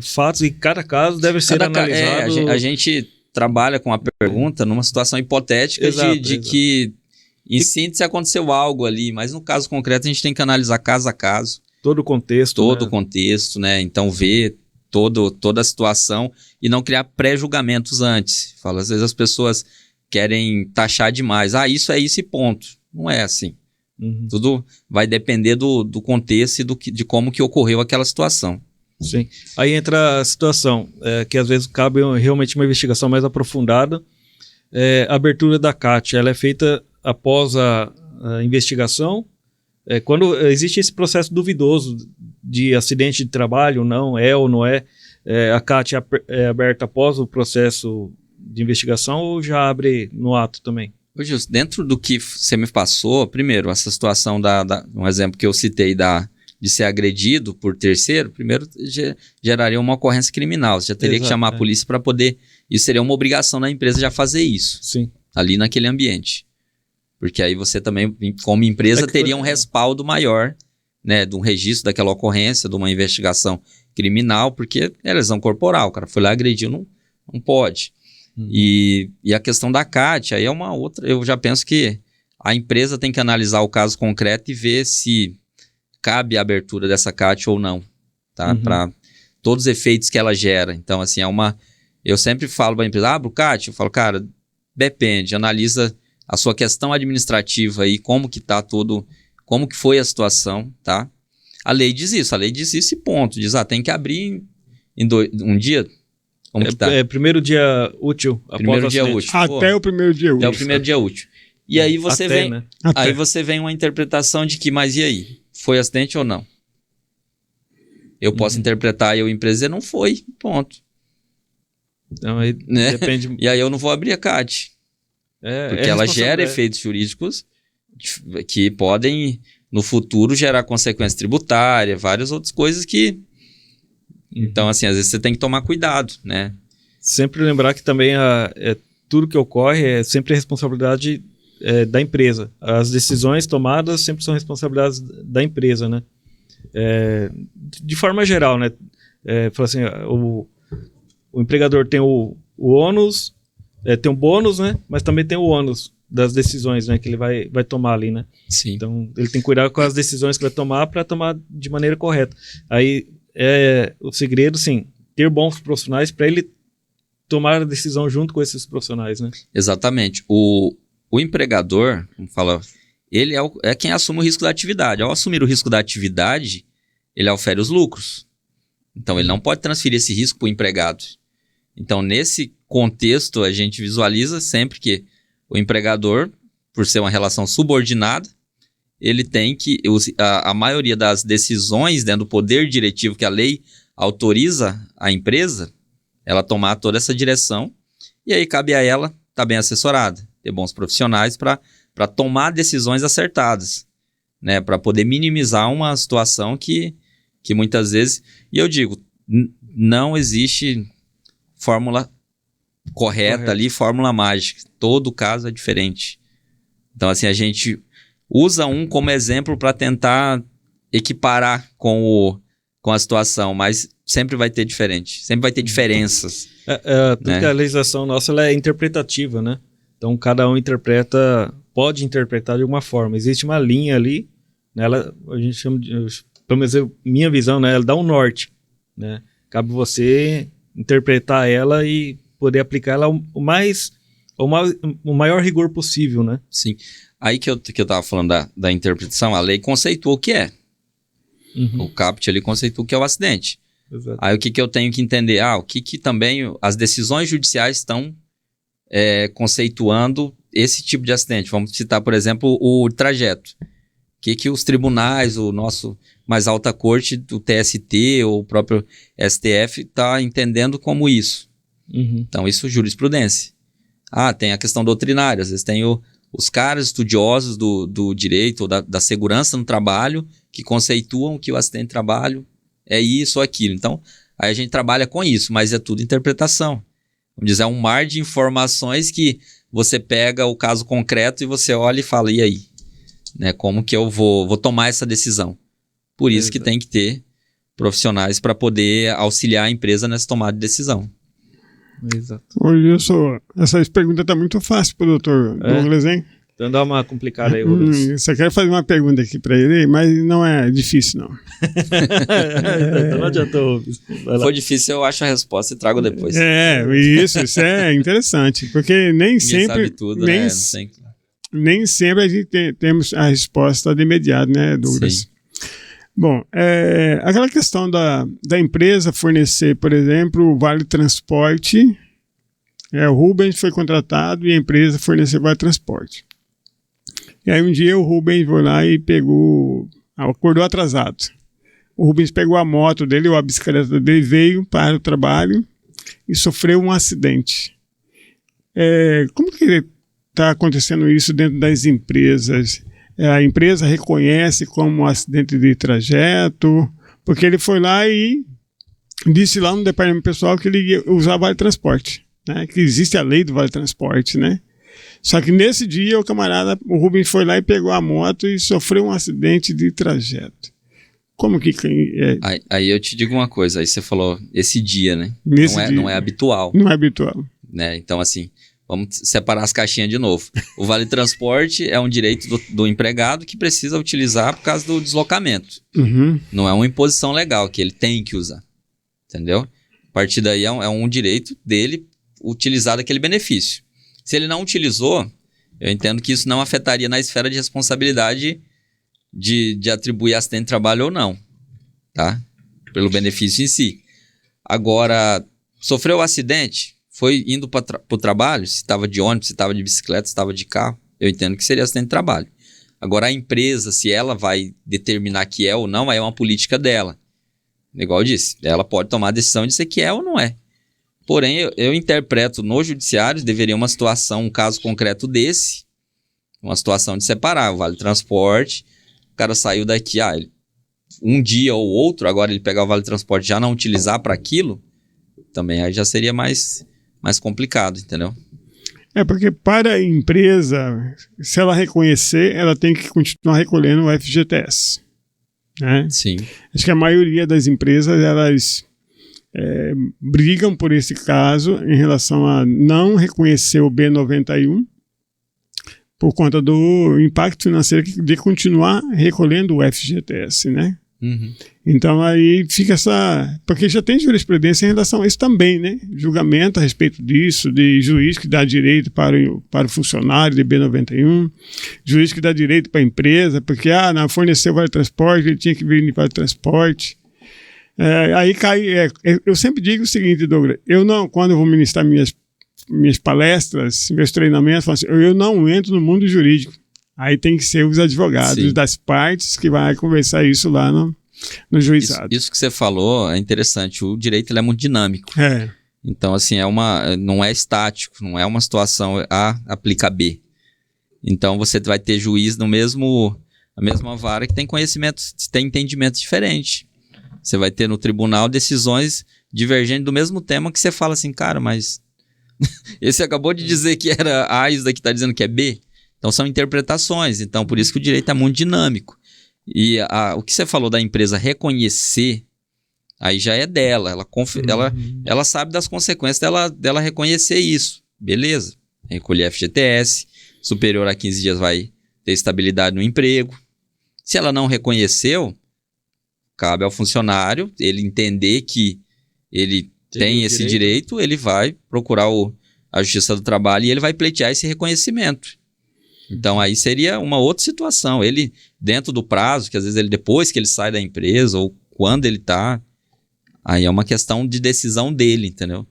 fatos e cada caso deve ser analisado. A gente trabalha com a pergunta numa situação hipotética de que, em síntese, aconteceu algo ali, mas no caso concreto a gente tem que analisar caso a caso. Todo o contexto. Todo o contexto, né? Então, ver toda a situação e não criar pré-julgamentos antes. Às vezes as pessoas querem taxar demais. Isso é isso e ponto. Não é assim. Tudo vai depender do contexto e de como que ocorreu aquela situação. Sim. Aí entra a situação, que às vezes cabe realmente uma investigação mais aprofundada. A abertura da CAT, ela é feita após a investigação. Quando existe esse processo duvidoso de acidente de trabalho, não é ou não é, a CAT é aberta após o processo de investigação ou já abre no ato também? Ô Gilson, dentro do que você me passou, primeiro, essa situação um exemplo que eu citei de ser agredido por terceiro, primeiro geraria uma ocorrência criminal. Você já teria que chamar a polícia para poder... Isso seria uma obrigação da empresa já fazer isso. Sim. Ali naquele ambiente. Porque aí você também, como empresa, teria um respaldo maior, né, de um registro daquela ocorrência, de uma investigação criminal, porque é lesão corporal. O cara foi lá e agrediu, não pode. E a questão da CAT, aí é uma outra... Eu já penso que a empresa tem que analisar o caso concreto e ver se cabe a abertura dessa CAT ou não, tá? Para todos os efeitos que ela gera. Então, assim, eu sempre falo para a empresa, abre o CAT, eu falo, cara, depende, analisa a sua questão administrativa aí, como que tá como que foi a situação, tá? A lei diz isso e ponto. Diz, tem que abrir em um dia... Como que tá? Primeiro dia útil. Primeiro dia útil. Até o primeiro dia útil. Até o primeiro dia útil. E aí você vem... Né? Aí você vem uma interpretação de que, mas e aí? Foi acidente ou não? Eu posso interpretar, eu empresa dizer, não foi, ponto. Então aí depende... E aí eu não vou abrir a CAT. Porque ela gera efeitos jurídicos que podem, no futuro, gerar consequência tributária, várias outras coisas que... Então, assim, às vezes você tem que tomar cuidado, né? Sempre lembrar que também tudo que ocorre é sempre responsabilidade da empresa. As decisões tomadas sempre são responsabilidades da empresa, né? De forma geral, né? Fala assim, o empregador tem o ônus, tem o bônus, né? Mas também tem o ônus das decisões, né? Que ele vai tomar ali, né? Sim. Então, ele tem que cuidar com as decisões que vai tomar para tomar de maneira correta. Aí... o segredo, sim, ter bons profissionais para ele tomar a decisão junto com esses profissionais, né? Exatamente. O empregador, como fala, ele é quem assume o risco da atividade. Ao assumir o risco da atividade, ele ofere os lucros. Então, ele não pode transferir esse risco para o empregado. Então, nesse contexto, a gente visualiza sempre que o empregador, por ser uma relação subordinada, ele tem que, a maioria das decisões dentro do poder diretivo que a lei autoriza a empresa, ela tomar toda essa direção E aí cabe a ela estar bem assessorada, ter bons profissionais para tomar decisões acertadas, né? Para poder minimizar uma situação que muitas vezes... E eu digo, não existe fórmula correta ali, fórmula mágica. Todo caso é diferente. Então, assim, a gente usa um como exemplo para tentar equiparar com a situação, mas sempre vai ter diferenças. Tanto que a legislação nossa ela é interpretativa, né? Então, cada um pode interpretar de alguma forma. Existe uma linha ali, né? A gente chama de... Pelo menos minha visão, né? Ela dá um norte, né? Cabe você interpretar ela e poder aplicar ela o maior rigor possível, né? Sim. Aí que eu tava falando da interpretação, a lei conceituou o que é. O CAPT ali conceituou o que é o acidente. Exato. Aí o que eu tenho que entender? O que também as decisões judiciais estão conceituando esse tipo de acidente. Vamos citar, por exemplo, o trajeto. O que os tribunais, o nosso mais alta corte, do TST ou o próprio STF está entendendo como isso. Então, isso é jurisprudência. Tem a questão doutrinária. Às vezes tem os caras estudiosos do direito ou da segurança no trabalho que conceituam que o acidente de trabalho é isso ou aquilo. Então, aí a gente trabalha com isso, mas é tudo interpretação. Vamos dizer, é um mar de informações que você pega o caso concreto e você olha e fala, e aí? Né, como que eu vou tomar essa decisão? Por isso que tem que ter profissionais para poder auxiliar a empresa nessa tomada de decisão. Exato. Olha só, essa pergunta está muito fácil para o doutor Douglas, hein? Então dá uma complicada aí, Douglas. Você quer fazer uma pergunta aqui para ele, mas não é difícil, não. Então não adiantou. Se for difícil, eu acho a resposta e trago depois. Isso é interessante, porque nem sempre... sabe tudo, né? Nem sempre a gente temos a resposta de imediato, né, Douglas? Sim. Bom, aquela questão da empresa fornecer, por exemplo, o Vale Transporte, o Rubens foi contratado e a empresa forneceu o Vale Transporte. E aí um dia o Rubens foi lá e acordou atrasado. O Rubens pegou a moto dele ou a bicicleta dele, veio para o trabalho e sofreu um acidente. Como que está acontecendo isso dentro das empresas? A empresa reconhece como um acidente de trajeto, porque ele foi lá e disse lá no departamento pessoal que ele ia usar Vale Transporte, né? Que existe a lei do Vale Transporte, né? Só que nesse dia o Rubens foi lá e pegou a moto e sofreu um acidente de trajeto. Como que é? Aí eu te digo uma coisa, aí você falou esse dia, né? Não é habitual. Não é habitual. Né? Então, assim, vamos separar as caixinhas de novo. O Vale Transporte é um direito do empregado que precisa utilizar por causa do deslocamento. Não é uma imposição legal que ele tem que usar. Entendeu? A partir daí é um direito dele utilizar aquele benefício. Se ele não utilizou, eu entendo que isso não afetaria na esfera de responsabilidade de atribuir acidente de trabalho ou não. Tá? Pelo benefício em si. Agora, sofreu um acidente... Foi indo para o trabalho, se estava de ônibus, se estava de bicicleta, se estava de carro, eu entendo que seria acidente de trabalho. Agora, a empresa, se ela vai determinar que é ou não, aí é uma política dela. Igual eu disse, ela pode tomar a decisão de dizer que é ou não é. Porém, eu interpreto no judiciário, deveria uma situação, um caso concreto desse, uma situação de separar o Vale Transporte, o cara saiu daqui, um dia ou outro, agora ele pegar o Vale Transporte e já não utilizar para aquilo, também aí já seria mais complicado, entendeu? Porque para a empresa, se ela reconhecer, ela tem que continuar recolhendo o FGTS. Né? Sim. Acho que a maioria das empresas, elas brigam por esse caso em relação a não reconhecer o B91 por conta do impacto financeiro de continuar recolhendo o FGTS, né? Então aí fica porque já tem jurisprudência em relação a isso também, né? Julgamento a respeito disso, de juiz que dá direito para o funcionário de B91, juiz que dá direito para a empresa, porque não forneceu Vale Transporte, ele tinha que vir para o transporte. Aí cai. Eu sempre digo o seguinte, Douglas, quando eu vou ministrar minhas palestras, meus treinamentos, eu falo assim, eu não entro no mundo jurídico. Aí tem que ser os advogados das partes que vai conversar isso lá no juizado. Isso que você falou é interessante. O direito ele é muito dinâmico. Então, assim, não é estático, não é uma situação A aplica B. Então, você vai ter juiz na mesma vara que tem conhecimentos, tem entendimentos diferentes. Você vai ter no tribunal decisões divergentes do mesmo tema que você fala assim, cara, mas esse acabou de dizer que era A e isso daqui está dizendo que é B. Então, são interpretações. Então, por isso que o direito é muito dinâmico. E o que você falou da empresa reconhecer, aí já é dela. Ela sabe das consequências dela reconhecer isso. Beleza. Recolher FGTS. Superior a 15 dias vai ter estabilidade no emprego. Se ela não reconheceu, cabe ao funcionário ele entender que ele tem esse direito, ele vai procurar a Justiça do Trabalho e ele vai pleitear esse reconhecimento. Então, aí seria uma outra situação. Ele, dentro do prazo, que às vezes depois que ele sai da empresa ou quando ele está, aí é uma questão de decisão dele, entendeu?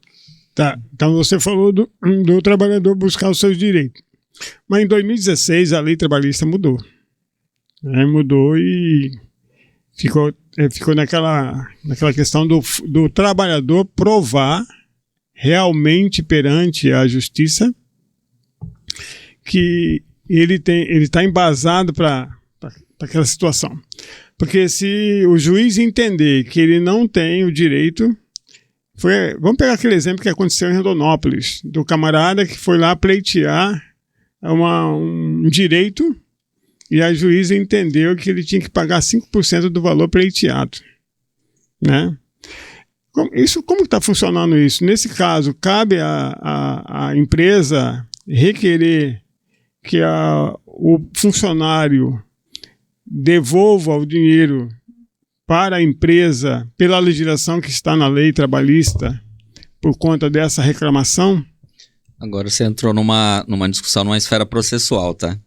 Tá, então você falou do trabalhador buscar os seus direitos. Mas em 2016 a lei trabalhista mudou. Mudou e ficou naquela questão do trabalhador provar realmente perante a justiça que ele está embasado para aquela situação. Porque se o juiz entender que ele não tem o direito... Vamos pegar aquele exemplo que aconteceu em Rondonópolis, do camarada que foi lá pleitear um direito e a juíza entendeu que ele tinha que pagar 5% do valor pleiteado. Né? Como está funcionando isso? Nesse caso, cabe à empresa requerer que o funcionário devolva o dinheiro para a empresa pela legislação que está na lei trabalhista por conta dessa reclamação? Agora você entrou numa discussão, numa esfera processual, tá?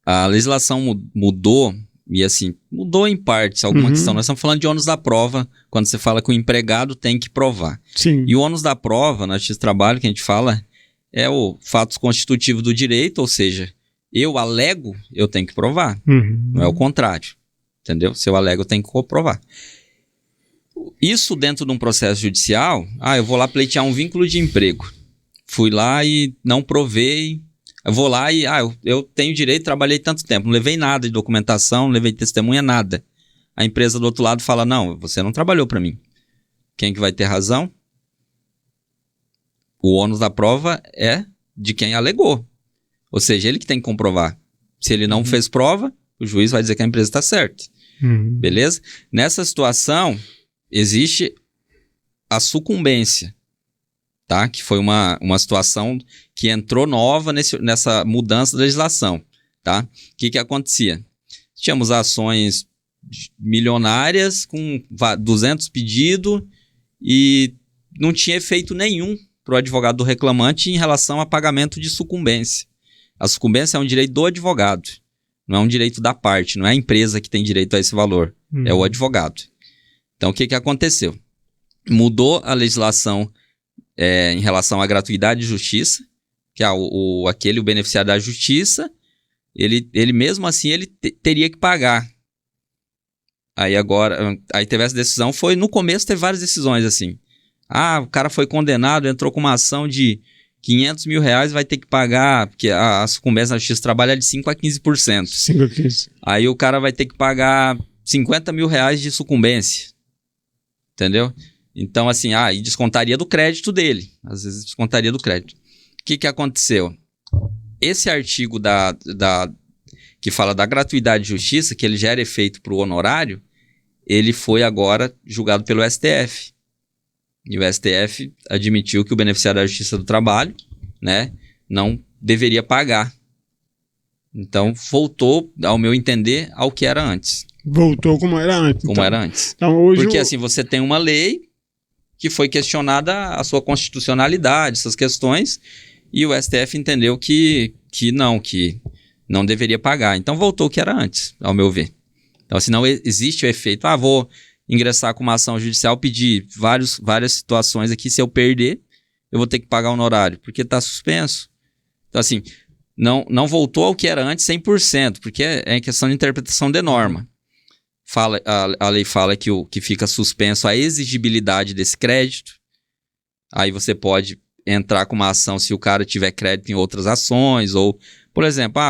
A legislação mudou, e assim, mudou em partes alguma questão. Nós estamos falando de ônus da prova, quando você fala que o empregado tem que provar. Sim. E o ônus da prova, na Justiça do Trabalho, que a gente fala, é o fato constitutivo do direito, ou seja, eu alego, eu tenho que provar. Não é o contrário. Entendeu? Se eu alego, eu tenho que comprovar. Isso dentro de um processo judicial, eu vou lá pleitear um vínculo de emprego. Fui lá e não provei. Eu vou lá e, eu tenho direito, trabalhei tanto tempo. Não levei nada de documentação, não levei testemunha, nada. A empresa do outro lado fala, não, você não trabalhou para mim. Quem que vai ter razão? O ônus da prova é de quem alegou. Ou seja, ele que tem que comprovar. Se ele não fez prova, o juiz vai dizer que a empresa está certa. Beleza? Nessa situação, existe a sucumbência, tá? Que foi uma situação que entrou nova nessa mudança da legislação, tá? O que acontecia? Tínhamos ações milionárias com 200 pedidos e não tinha efeito nenhum para o advogado do reclamante em relação a pagamento de sucumbência. A sucumbência é um direito do advogado. Não é um direito da parte, não é a empresa que tem direito a esse valor, é o advogado. Então, o que aconteceu? Mudou a legislação em relação à gratuidade de justiça, que o beneficiário da justiça, ele mesmo assim, ele teria que pagar. Aí teve essa decisão, no começo teve várias decisões assim. O cara foi condenado, entrou com uma ação de 500 mil reais, vai ter que pagar, porque a sucumbência na justiça trabalha de 5% a 15%. 5 a 15%. Aí o cara vai ter que pagar 50 mil reais de sucumbência. Entendeu? Então, assim, e descontaria do crédito dele. Às vezes descontaria do crédito. O que aconteceu? Esse artigo que fala da gratuidade de justiça, que ele gera efeito para o honorário, ele foi agora julgado pelo STF. E o STF admitiu que o beneficiário da Justiça do Trabalho, né, não deveria pagar. Então, voltou, ao meu entender, ao que era antes. Voltou como era antes. Era antes. Então, hoje porque, assim, você tem uma lei que foi questionada a sua constitucionalidade, essas questões, e o STF entendeu que não deveria pagar. Então, voltou o que era antes, ao meu ver. Então, assim, não existe o efeito, vou ingressar com uma ação judicial, pedir várias situações aqui, se eu perder, eu vou ter que pagar o honorário, porque está suspenso. Então, assim, não voltou ao que era antes 100%, porque é questão de interpretação de norma. A lei fala que fica suspenso a exigibilidade desse crédito, Aí você pode entrar com uma ação se o cara tiver crédito em outras ações, ou, por exemplo,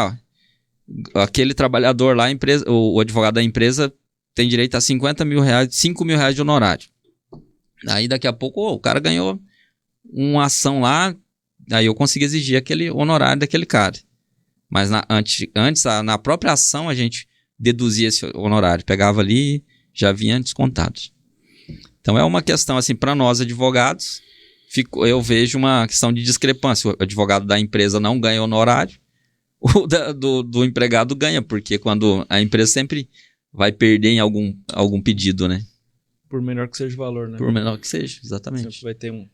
aquele trabalhador lá, o advogado da empresa tem direito a 50 mil reais, 5 mil reais de honorário. Aí daqui a pouco o cara ganhou uma ação lá, aí eu consegui exigir aquele honorário daquele cara. Mas antes, na própria ação, a gente deduzia esse honorário, pegava ali e já vinha descontado. Então é uma questão, assim, para nós advogados, eu vejo uma questão de discrepância. O advogado da empresa não ganha honorário, o do empregado ganha, porque quando a empresa sempre vai perder em algum pedido, né? Por menor que seja o valor, né? Por menor que seja, exatamente. Sempre vai ter um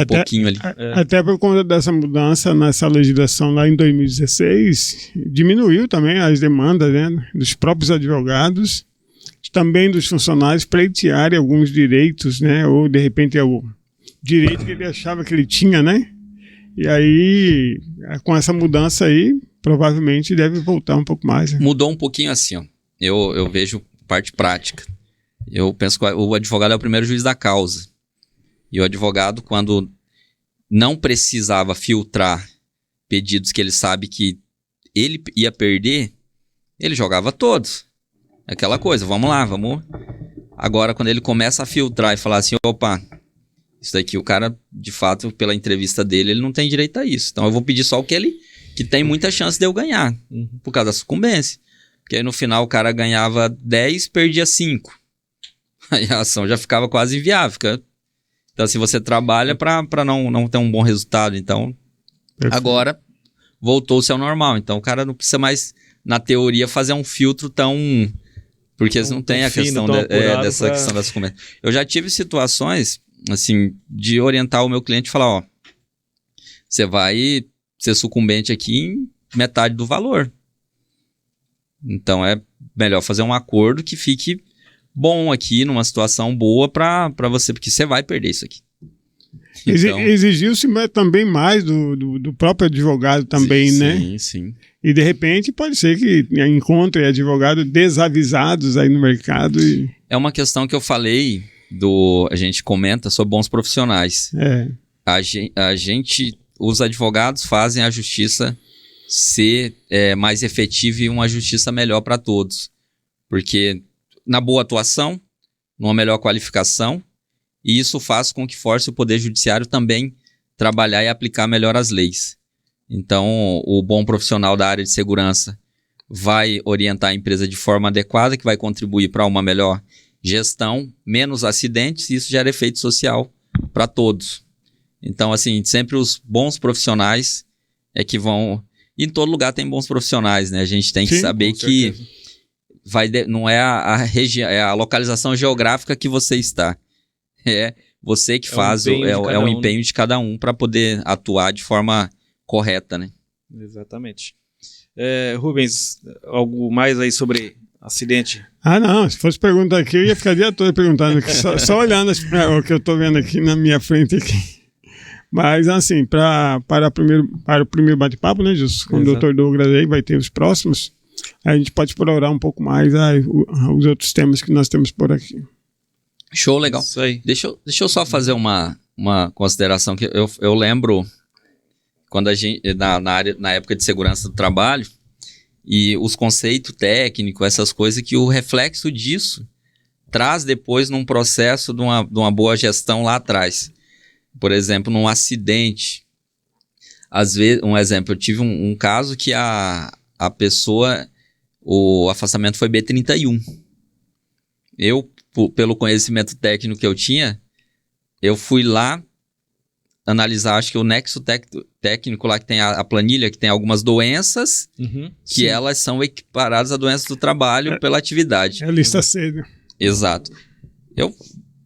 pouquinho ali. Até por conta dessa mudança nessa legislação lá em 2016, diminuiu também as demandas, né, dos próprios advogados, também dos funcionários pleitearem alguns direitos, né, ou de repente é o direito que ele achava que ele tinha, né? E aí, com essa mudança aí, provavelmente deve voltar um pouco mais. Né? Mudou um pouquinho assim, ó. Eu vejo parte prática. Eu penso que o advogado é o primeiro juiz da causa. E o advogado, quando não precisava filtrar pedidos que ele sabe que ele ia perder, ele jogava todos. Aquela coisa, vamos lá, vamos. Agora, quando ele começa a filtrar e falar assim, opa, isso daqui o cara, de fato, pela entrevista dele, ele não tem direito a isso. Então eu vou pedir só o que tem muita chance de eu ganhar, por causa da sucumbência. Porque aí no final o cara ganhava 10, perdia 5. Aí a ação já ficava quase inviável. Então assim, você trabalha para não ter um bom resultado. Então, agora voltou-se ao normal. Então o cara não precisa mais, na teoria, fazer um filtro tão... Porque eles não têm a questão dessa questão da sucumbência. Eu já tive situações, assim, de orientar o meu cliente e falar, ó, você vai ser sucumbente aqui em metade do valor. Então é melhor fazer um acordo que fique bom aqui, numa situação boa para você, porque você vai perder isso aqui. Então, exigiu-se também mais do próprio advogado também, sim, né? Sim, sim. E de repente pode ser que encontre advogados desavisados aí no mercado. É uma questão que eu falei, a gente comenta sobre bons profissionais. A gente, os advogados fazem a justiça ser mais efetiva e uma justiça melhor para todos. Porque na boa atuação, numa melhor qualificação, e isso faz com que force o Poder Judiciário também trabalhar e aplicar melhor as leis. Então, o bom profissional da área de segurança vai orientar a empresa de forma adequada, que vai contribuir para uma melhor gestão, menos acidentes, e isso gera efeito social para todos. Então, assim, sempre os bons profissionais é que vão... Em todo lugar tem bons profissionais, né? A gente tem que saber que não é a região, é a localização geográfica que você está. É você que faz, é o empenho de cada um para poder atuar de forma correta, né? Exatamente. Rubens, algo mais aí sobre acidente? Não, se fosse perguntar aqui, eu ia ficar o dia todo perguntando aqui, só olhando o que eu estou vendo aqui na minha frente aqui. Mas, assim, para o primeiro bate-papo, né, Justo? Com o Dr. Douglas aí, vai ter os próximos, a gente pode explorar um pouco mais os outros temas que nós temos por aqui. Show, legal. Isso aí. Deixa eu só fazer uma consideração que eu lembro quando a gente, na época de segurança do trabalho, e os conceitos técnicos, essas coisas, que o reflexo disso traz depois num processo de uma boa gestão lá atrás. Por exemplo, num acidente, às vezes, um exemplo, eu tive um caso que a pessoa, o afastamento foi B31. Eu, pelo conhecimento técnico que eu tinha, eu fui lá analisar, acho que o nexo técnico lá, que tem a planilha, que tem algumas doenças, que elas são equiparadas a doenças do trabalho pela atividade. É a lista C, né? Exato. Eu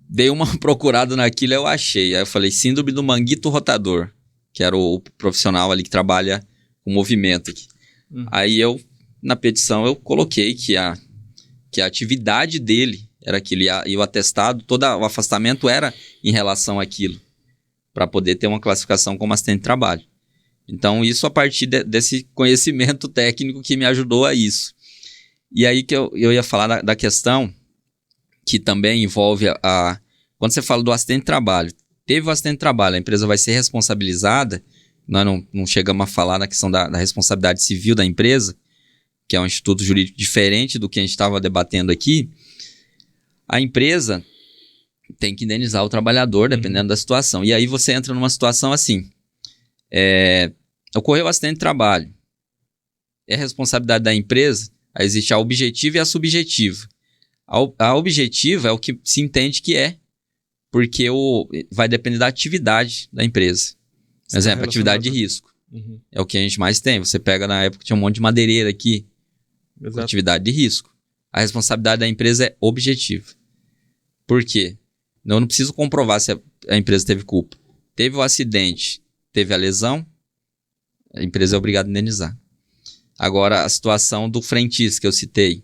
dei uma procurada naquilo, eu achei. Aí eu falei, síndrome do manguito rotador, que era o profissional ali que trabalha com movimento aqui. Aí na petição, eu coloquei que a atividade dele era aquilo, e o atestado, todo o afastamento era em relação àquilo, para poder ter uma classificação como acidente de trabalho. Então, isso a partir desse conhecimento técnico que me ajudou a isso. E aí que eu ia falar da questão que também envolve quando você fala do acidente de trabalho, teve o acidente de trabalho, a empresa vai ser responsabilizada. Nós não chegamos a falar na questão da responsabilidade civil da empresa, que é um instituto jurídico diferente do que a gente estava debatendo aqui. A empresa tem que indenizar o trabalhador, dependendo da situação. E aí você entra numa situação assim. Ocorreu um acidente de trabalho. É responsabilidade da empresa. Aí existe a objetiva e a subjetiva. A objetiva é o que se entende que é, porque vai depender da atividade da empresa. Por exemplo, atividade de risco. É o que a gente mais tem. Você pega, na época, tinha um monte de madeireira aqui. Exato. Atividade de risco. A responsabilidade da empresa é objetiva. Por quê? Eu não preciso comprovar se a empresa teve culpa. Teve o acidente, teve a lesão, a empresa é obrigada a indenizar. Agora, a situação do frentista que eu citei.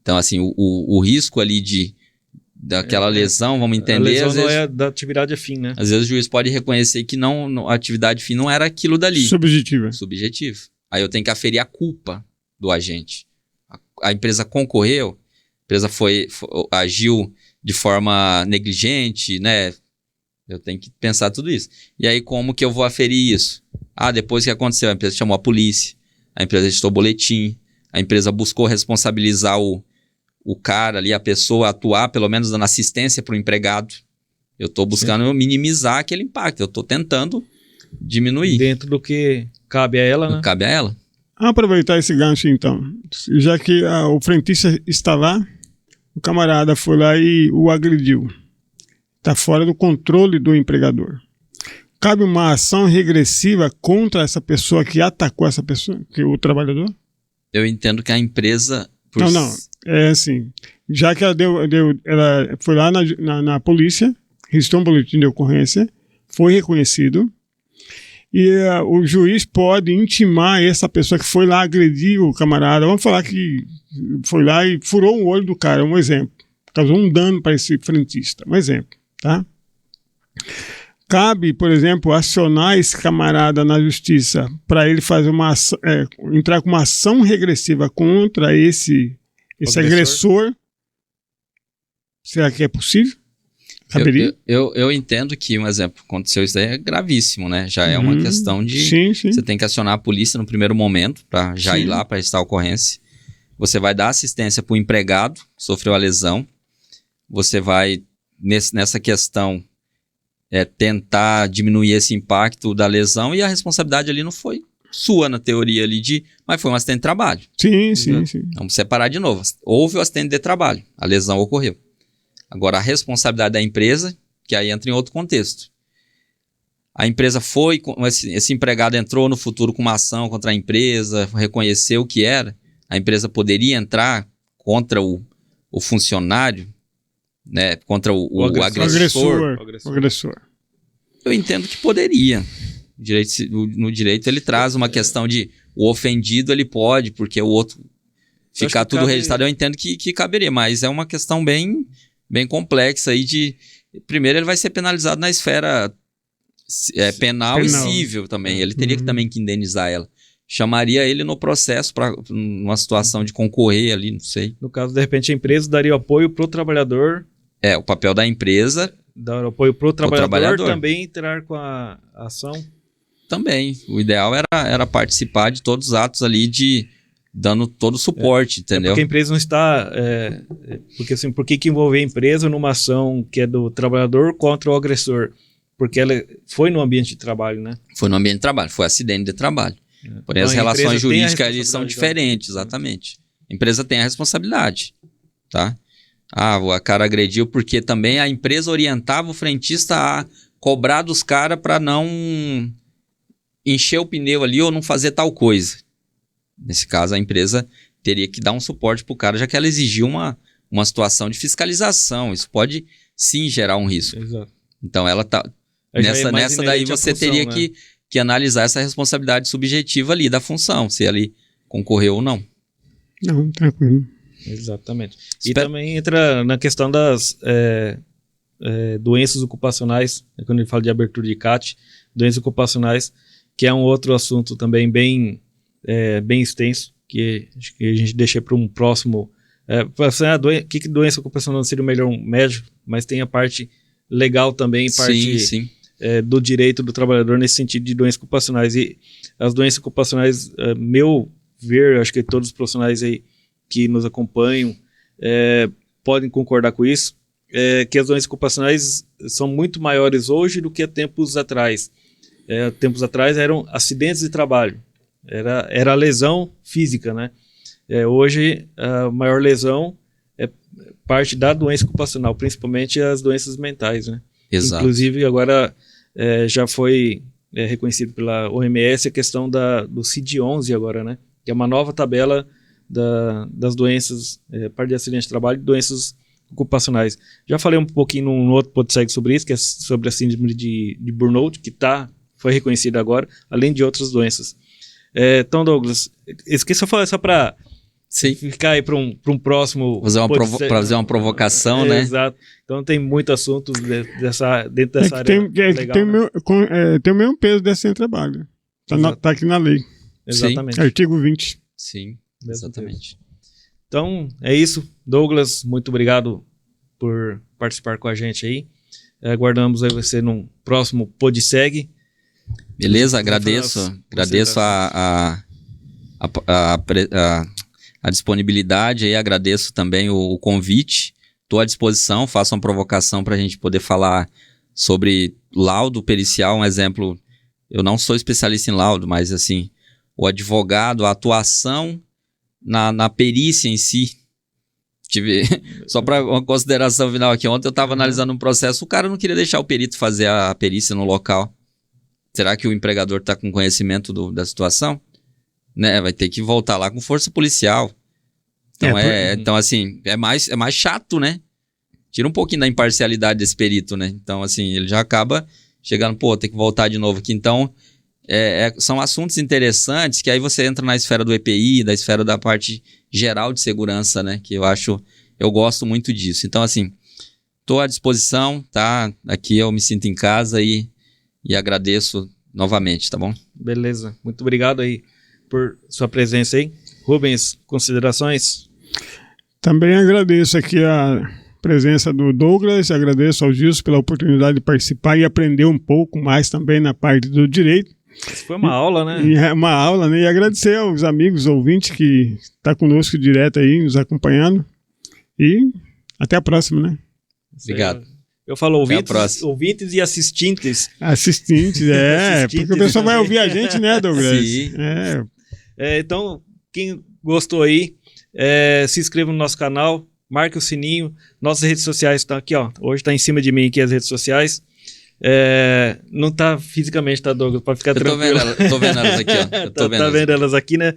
Então, assim, o risco ali daquela lesão, vamos entender... A lesão às vezes, não é da atividade fim, né? Às vezes o juiz pode reconhecer que a atividade fim não era aquilo dali. Subjetiva. Aí eu tenho que aferir a culpa do agente. A empresa concorreu, a empresa agiu de forma negligente, né? Eu tenho que pensar tudo isso. E aí, como que eu vou aferir isso? Depois que aconteceu, a empresa chamou a polícia, a empresa editou boletim, a empresa buscou responsabilizar o cara ali, a pessoa, atuar, pelo menos dando assistência para o empregado. Eu estou buscando minimizar aquele impacto, eu estou tentando diminuir. Dentro do que cabe a ela, né? Cabe a ela. Aproveitar esse gancho, então. Já que o frentista está lá, o camarada foi lá e o agrediu. Está fora do controle do empregador. Cabe uma ação regressiva contra essa pessoa que atacou essa pessoa, o trabalhador? Eu entendo que a empresa... Não. É assim. Já que ela ela foi lá na polícia, registrou um boletim de ocorrência, foi reconhecido, e o juiz pode intimar essa pessoa que foi lá agredir o camarada. Vamos falar que foi lá e furou o olho do cara, um exemplo. Causou um dano para esse frentista, um exemplo, tá? Cabe, por exemplo, acionar esse camarada na justiça para ele fazer entrar com uma ação regressiva contra esse agressor. Será que é possível? Caberia? Eu entendo que, um exemplo, aconteceu isso daí é gravíssimo, né? Já é uma questão de... Sim. Você tem que acionar a polícia no primeiro momento para já ir lá para registrar a ocorrência. Você vai dar assistência para o empregado que sofreu a lesão. Você vai, nessa questão, tentar diminuir esse impacto da lesão, e a responsabilidade ali não foi sua, na teoria ali, mas foi um acidente de trabalho. Sim. Vamos separar de novo. Houve o acidente de trabalho, a lesão ocorreu. Agora, a responsabilidade da empresa, que aí entra em outro contexto. A empresa esse empregado entrou no futuro com uma ação contra a empresa, reconheceu o que era, a empresa poderia entrar contra o funcionário, né, contra o agressor. O agressor. Eu entendo que poderia. No direito ele traz uma questão de o ofendido ele pode, porque o outro ficar tudo registrado. Eu entendo que caberia, mas é uma questão bem complexa aí primeiro ele vai ser penalizado na esfera penal e civil também. Ele teria também que indenizar ela. Chamaria ele no processo para uma situação de concorrer ali, não sei. No caso, de repente, a empresa daria apoio para o trabalhador. O papel da empresa... Dar apoio para o trabalhador também entrar com a ação. Também. O ideal era participar de todos os atos ali dando todo o suporte, entendeu? Porque a empresa não está... porque assim, por que envolver a empresa numa ação que é do trabalhador contra o agressor? Porque ela foi no ambiente de trabalho, né? Foi no ambiente de trabalho, foi acidente de trabalho. Porém, Então, as relações jurídicas ali são também. diferentes, exatamente. A empresa tem a responsabilidade, tá? O cara agrediu porque também a empresa orientava o frentista a cobrar dos caras para não encher o pneu ali ou não fazer tal coisa. Nesse caso, a empresa teria que dar um suporte para o cara, já que ela exigiu uma situação de fiscalização. Isso pode, sim, gerar um risco. Exato. Então, ela tá... Nessa daí você teria que analisar essa responsabilidade subjetiva ali da função, se ele concorreu ou não. Não, tranquilo. Exatamente. E também entra na questão das doenças ocupacionais, quando ele fala de abertura de CAT, doenças ocupacionais, que é um outro assunto também bem extenso, que acho que a gente deixa para um próximo... que doença ocupacional seria o melhor um médico, mas tem a parte legal também, parte Sim. Do direito do trabalhador nesse sentido de doenças ocupacionais. E as doenças ocupacionais, meu ver, acho que todos os profissionais aí que nos acompanham podem concordar com isso, que as doenças ocupacionais são muito maiores hoje do que há tempos atrás. Tempos atrás eram acidentes de trabalho, era a lesão física, né? Hoje a maior lesão é parte da doença ocupacional, principalmente as doenças mentais, né? Exato. Inclusive agora já foi reconhecido pela OMS a questão do CID-11 agora, né? Que é uma nova tabela das doenças, parte de acidente de trabalho e doenças ocupacionais. Já falei um pouquinho num outro podcast sobre isso, que é sobre a síndrome de burnout, que foi reconhecida agora, além de outras doenças. Então, Douglas, esqueça de falar só para ficar aí para um próximo... Fazer uma provocação, né? Exato. Então tem muito assunto dentro dessa área legal, tem o mesmo peso de acidente de trabalho. Está aqui na lei. Exatamente. Artigo 20. Sim, exatamente. Então, é isso. Douglas, muito obrigado por participar com a gente aí. Aguardamos aí você num próximo PodSeg. Beleza, agradeço a disponibilidade aí, agradeço também o convite. Estou à disposição, faço uma provocação para a gente poder falar sobre laudo pericial. Um exemplo, eu não sou especialista em laudo, mas assim, o advogado, a atuação na perícia em si. Só para uma consideração final aqui, ontem eu estava analisando um processo, o cara não queria deixar o perito fazer a perícia no local. Será que o empregador está com conhecimento da situação? Né? Vai ter que voltar lá com força policial. Então, então assim, é mais chato, né? Tira um pouquinho da imparcialidade desse perito, né? Então, assim, ele já acaba chegando, tem que voltar de novo aqui. Então, são assuntos interessantes que aí você entra na esfera do EPI, da esfera da parte geral de segurança, né? Que eu gosto muito disso. Então, assim, estou à disposição, tá? Aqui eu me sinto em casa e agradeço novamente, tá bom? Beleza. Muito obrigado aí por sua presença aí. Rubens, considerações? Também agradeço aqui a presença do Douglas, agradeço ao Gilson pela oportunidade de participar e aprender um pouco mais também na parte do direito. Isso foi uma aula, né? Uma aula, né? E agradecer aos amigos ouvintes que estão conosco direto aí, nos acompanhando. E até a próxima, né? Obrigado. Eu falo ouvintes e assistentes. Assistentes, porque o pessoal vai ouvir a gente, né, Douglas? Sim. Então, quem gostou aí, se inscreva no nosso canal, marque o sininho. Nossas redes sociais estão aqui, ó. Hoje está em cima de mim aqui as redes sociais. Não está fisicamente, tá, Douglas? Para ficar tranquilo. Tô vendo elas aqui, ó. Tá vendo elas aqui, né?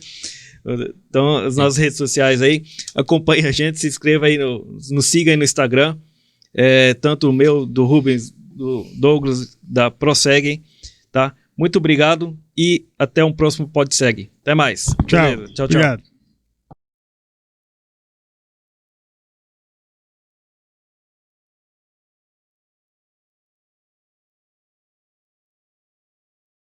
Então, as nossas redes sociais aí. Acompanhe a gente, se inscreva aí, nos siga aí no Instagram. Tanto o meu, do Rubens, do Douglas, da ProSeg, tá? Muito obrigado e até um próximo PodSeg. Até mais. Tchau. Beleza? Tchau. Obrigado.